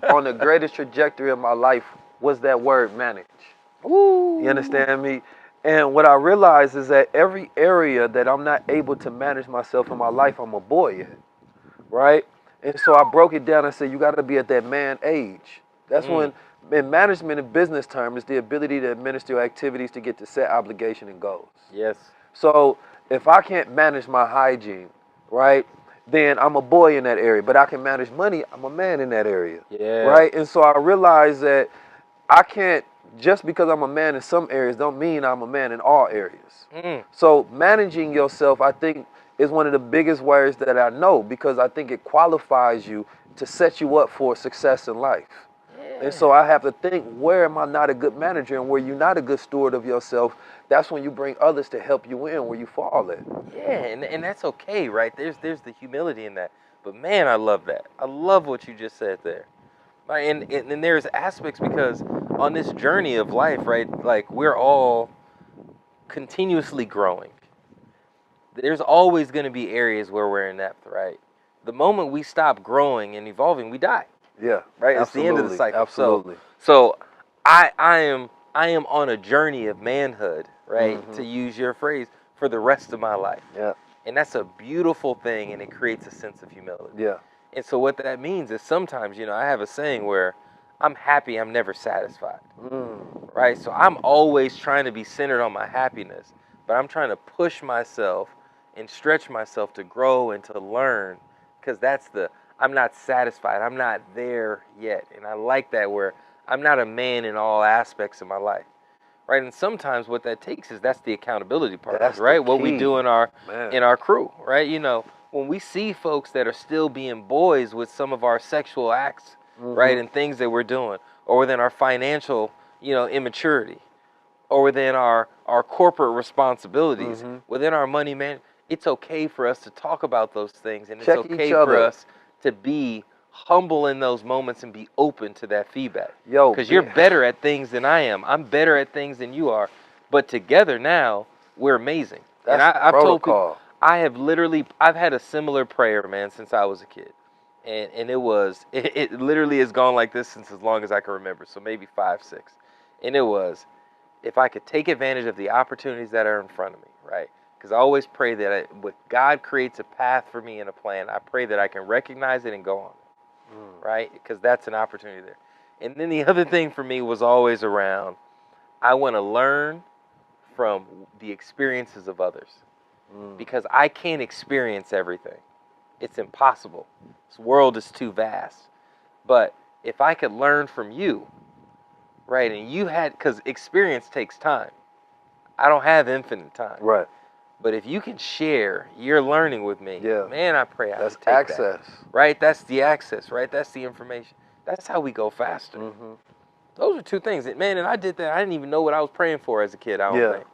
on the greatest trajectory of my life, was that word manage. Ooh. You understand me? And what I realized is that every area that I'm not able to manage myself in my life, I'm a boy in, right? And so I broke it down and said, you got to be at that man age. That's when, in management and business terms, is the ability to administer your activities to get to set obligation and goals. Yes. So if I can't manage my hygiene, right, then I'm a boy in that area. But I can manage money, I'm a man in that area. Yeah. Right? And so I realized that I can't, just because I'm a man in some areas don't mean I'm a man in all areas. So managing yourself, I think, is one of the biggest words that I know, because I think it qualifies you to set you up for success in life. Yeah. And so I have to think, where am I not a good manager, and where you're not a good steward of yourself, that's when you bring others to help you in where you fall at. Yeah, and that's okay, right? There's the humility in that. But man, I love that. I love what you just said there. Right, and there's aspects, because on this journey of life, right, like we're all continuously growing. There's always going to be areas where we're inept, right? The moment we stop growing and evolving, we die. Yeah, Right? absolutely, It's the end of the cycle. Absolutely. So I am on a journey of manhood, right? Mm-hmm. To use your phrase, for the rest of my life. Yeah. And that's a beautiful thing, and it creates a sense of humility. Yeah. And so what that means is sometimes, I have a saying where I'm happy, I'm never satisfied. Right? So I'm always trying to be centered on my happiness, but I'm trying to push myself and stretch myself to grow and to learn, because I'm not satisfied. I'm not there yet. And I like that, where I'm not a man in all aspects of my life. Right? And sometimes what that takes is that's the accountability part, That's right? the What we key, do in our man. crew, right? When we see folks that are still being boys with some of our sexual acts, right, and things that we're doing, or within our financial, immaturity, or within our corporate responsibilities, within our money management, it's okay for us to talk about those things, and it's okay for us to be humble in those moments and be open to that feedback. Because you're better at things than I am. I'm better at things than you are. But together now, we're amazing. That's and I've told protocol. people, I've had a similar prayer, man, since I was a kid. And it literally has gone like this since as long as I can remember. So maybe 5, 6. And it was, if I could take advantage of the opportunities that are in front of me, right? Because I always pray that when God creates a path for me and a plan, I pray that I can recognize it and go on it, right? Because that's an opportunity there. And then the other thing for me was always around, I want to learn from the experiences of others, because I can't experience everything. It's impossible. This world is too vast. But if I could learn from you, right, and because experience takes time. I don't have infinite time. Right. But if you can share your learning with me, man, I pray I That's could take access. that. Right? That's the access, right? That's the information. That's how we go faster. Those are two things. And I did that. I didn't even know what I was praying for as a kid, I don't think.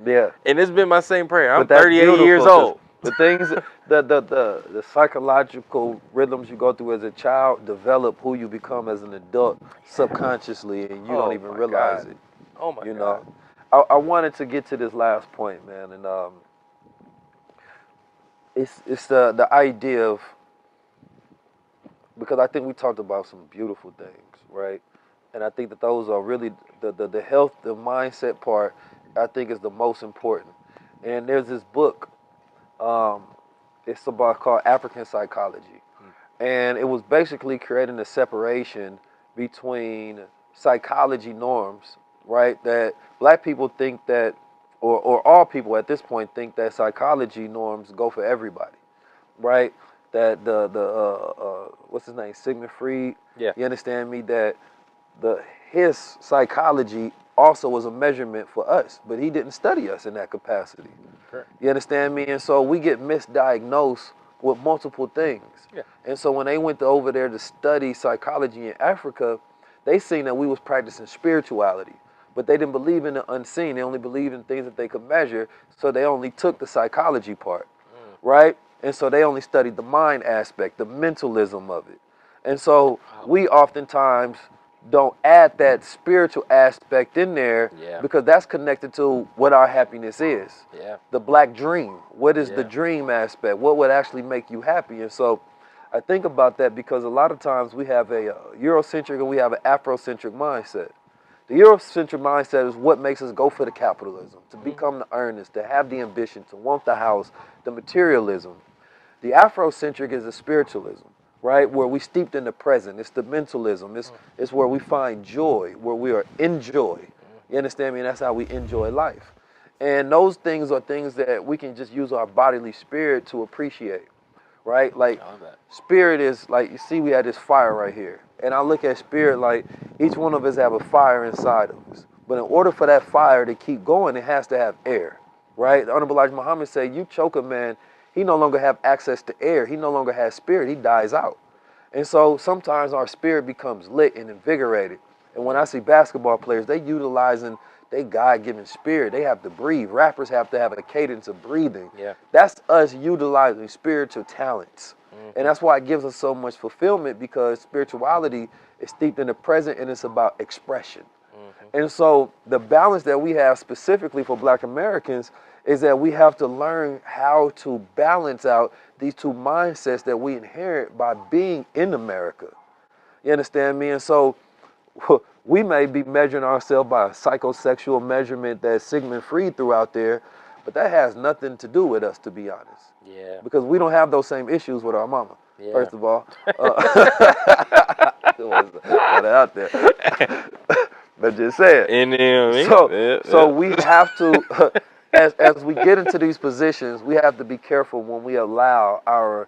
Yeah. And it's been my same prayer. I'm But 38 years old. The things, the psychological rhythms you go through as a child develop who you become as an adult subconsciously, and you don't even realize it. Oh my God. I wanted to get to this last point, man, and it's the idea of, because I think we talked about some beautiful things, right? And I think that those are really the health, the mindset part, I think is the most important. And there's this book, it's about called African Psychology. And it was basically creating a separation between psychology norms, right? That black people think that, or all people at this point think that psychology norms go for everybody, right? That what's his name, Sigmund Freud. Yeah. You understand me? That his psychology also was a measurement for us, but he didn't study us in that capacity. Correct. You understand me? And so we get misdiagnosed with multiple things. Yeah. And so when they went over there to study psychology in Africa, they seen that we was practicing spirituality, but they didn't believe in the unseen. They only believed in things that they could measure, so they only took the psychology part, right? And so they only studied the mind aspect, the mentalism of it. And so we oftentimes don't add that spiritual aspect in there, because that's connected to what our happiness is. Yeah. The black dream. What is the dream aspect? What would actually make you happy? And so I think about that, because a lot of times we have a Eurocentric and we have an Afrocentric mindset. The Eurocentric mindset is what makes us go for the capitalism, to become the earnest, to have the ambition, to want the house, the materialism. The Afrocentric is a spiritualism, right? Where we steeped in the present. It's the mentalism. It's where we find joy, where we are in joy. You understand me? And that's how we enjoy life. And those things are things that we can just use our bodily spirit to appreciate, right? Like, spirit is like, you see we have this fire right here. And I look at spirit like each one of us have a fire inside of us. But in order for that fire to keep going, it has to have air, right? The Honorable Elijah Muhammad said, you choke a man, he no longer have access to air. He no longer has spirit. He dies out. And so sometimes our spirit becomes lit and invigorated. And when I see basketball players, they utilizing their God-given spirit. They have to breathe. Rappers have to have a cadence of breathing. Yeah. That's us utilizing spiritual talents. Mm-hmm. And that's why it gives us so much fulfillment, because spirituality is steeped in the present and it's about expression. Mm-hmm. And so the balance that we have specifically for Black Americans is that we have to learn how to balance out these two mindsets that we inherit by being in America. You understand me? And so we may be measuring ourselves by a psychosexual measurement that Sigmund Freud threw out there, but that has nothing to do with us, to be honest. Yeah. Because we don't have those same issues with our mama, Yeah. first of all. Put it out there. But just say it. So we have to, as we get into these positions, we have to be careful when we allow our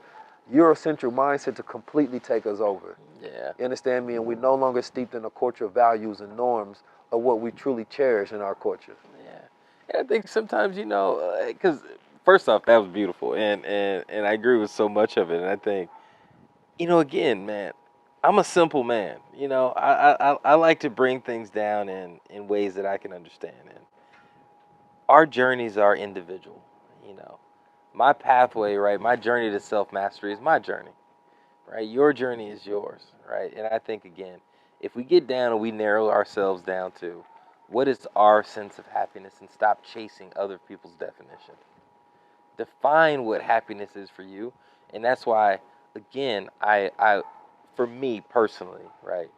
Eurocentric mindset to completely take us over. Yeah. You understand me? And we're no longer steeped in a culture of values and norms of what we truly cherish in our culture. Yeah. And I think sometimes, because first off, that was beautiful. And I agree with so much of it. And I think, again, man, I'm a simple man. I like to bring things down in ways that I can understand. And our journeys are individual. My pathway, right? My journey to self-mastery is my journey, right? Your journey is yours, right? And I think, again, if we get down and we narrow ourselves down to what is our sense of happiness and stop chasing other people's definition. Define what happiness is for you. And that's why, again, I for me personally, right?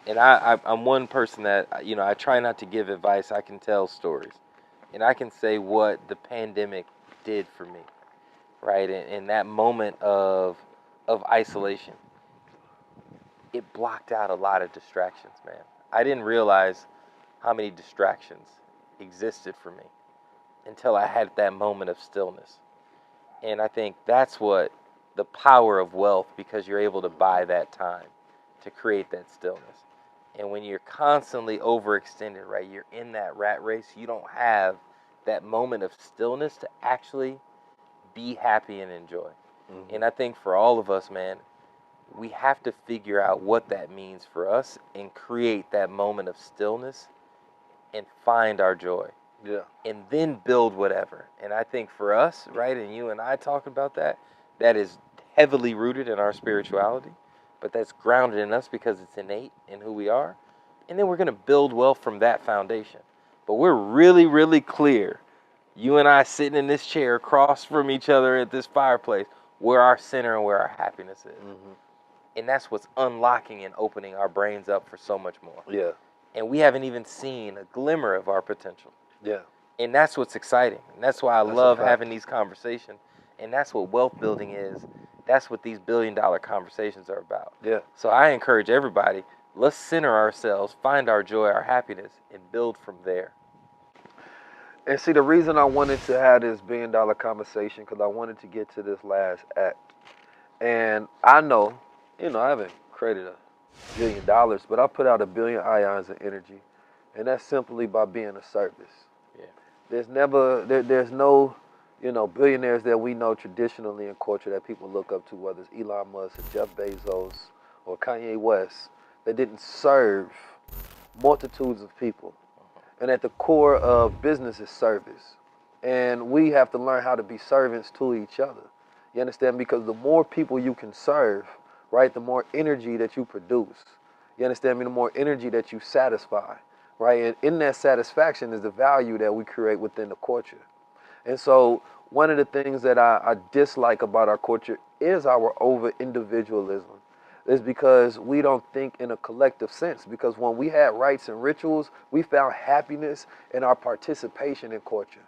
And I'm one person that, I try not to give advice. I can tell stories. And I can say what the pandemic did for me, right? In that moment of isolation, it blocked out a lot of distractions, man. I didn't realize how many distractions existed for me until I had that moment of stillness. And I think that's what the power of wealth, because you're able to buy that time to create that stillness. And when you're constantly overextended, right, you're in that rat race, you don't have that moment of stillness to actually be happy and enjoy. Mm-hmm. And I think for all of us, man, we have to figure out what that means for us and create that moment of stillness and find our joy. Yeah. And then build whatever. And I think for us, right, and you and I talking about that is heavily rooted in our spirituality, but that's grounded in us because it's innate in who we are. And then we're going to build wealth from that foundation. But we're really, really clear, you and I sitting in this chair across from each other at this fireplace, where our center and where our happiness is. Mm-hmm. And that's what's unlocking and opening our brains up for so much more. Yeah. And we haven't even seen a glimmer of our potential. Yeah. And that's what's exciting. And that's why I love having these conversations. And that's what wealth building is. That's what these billion-dollar conversations are about. Yeah. So I encourage everybody, let's center ourselves, find our joy, our happiness, and build from there. And see, the reason I wanted to have this billion-dollar conversation, because I wanted to get to this last act. And I know, I haven't created $1 billion, but I put out 1 billion ions of energy. And that's simply by being of service. Yeah. There's no, billionaires that we know traditionally in culture that people look up to, whether it's Elon Musk or Jeff Bezos or Kanye West, that didn't serve multitudes of people. And at the core of business is service. And we have to learn how to be servants to each other. You understand? Because the more people you can serve, right, the more energy that you produce. You understand me? The more energy that you satisfy, right? And in that satisfaction is the value that we create within the culture. And so one of the things that I dislike about our culture is our over-individualism. It's because we don't think in a collective sense. Because when we had rites and rituals, we found happiness in our participation in culture,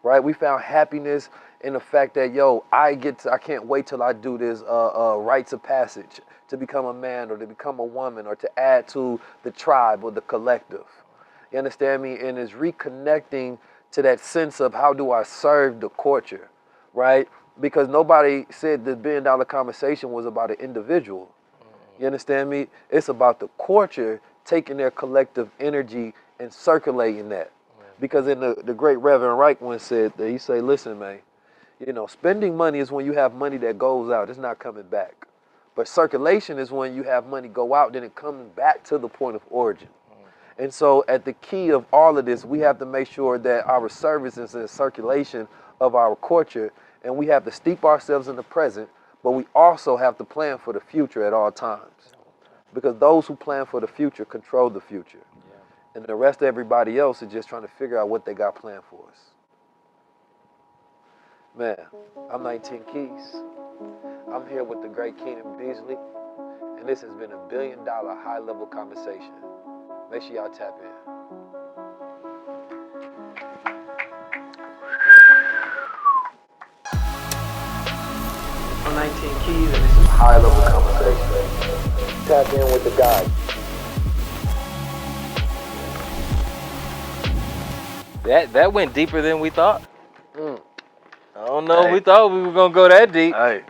right? We found happiness in the fact that, I can't wait till I do this rites of passage to become a man or to become a woman or to add to the tribe or the collective. You understand me? And it's reconnecting to that sense of how do I serve the culture, right? Because nobody said the $1 billion conversation was about an individual. You understand me? It's about the culture taking their collective energy and circulating that. Because in the great Reverend Reich once said that, he said, listen, man, spending money is when you have money that goes out. It's not coming back. But circulation is when you have money go out, then it comes back to the point of origin. And so at the key of all of this, we have to make sure that our service is in circulation of our culture, and we have to steep ourselves in the present, but we also have to plan for the future at all times. Because those who plan for the future control the future. And the rest of everybody else is just trying to figure out what they got planned for us. Man, I'm 19 Keys. I'm here with the great Keenan Beasley, and this has been a $1 billion high-level conversation. Make sure y'all tap in. I'm 19 Keys, and this is a high-level conversation. Tap in with the guy. That went deeper than we thought. I don't know if Hey. we thought we were gonna go that deep. Hey.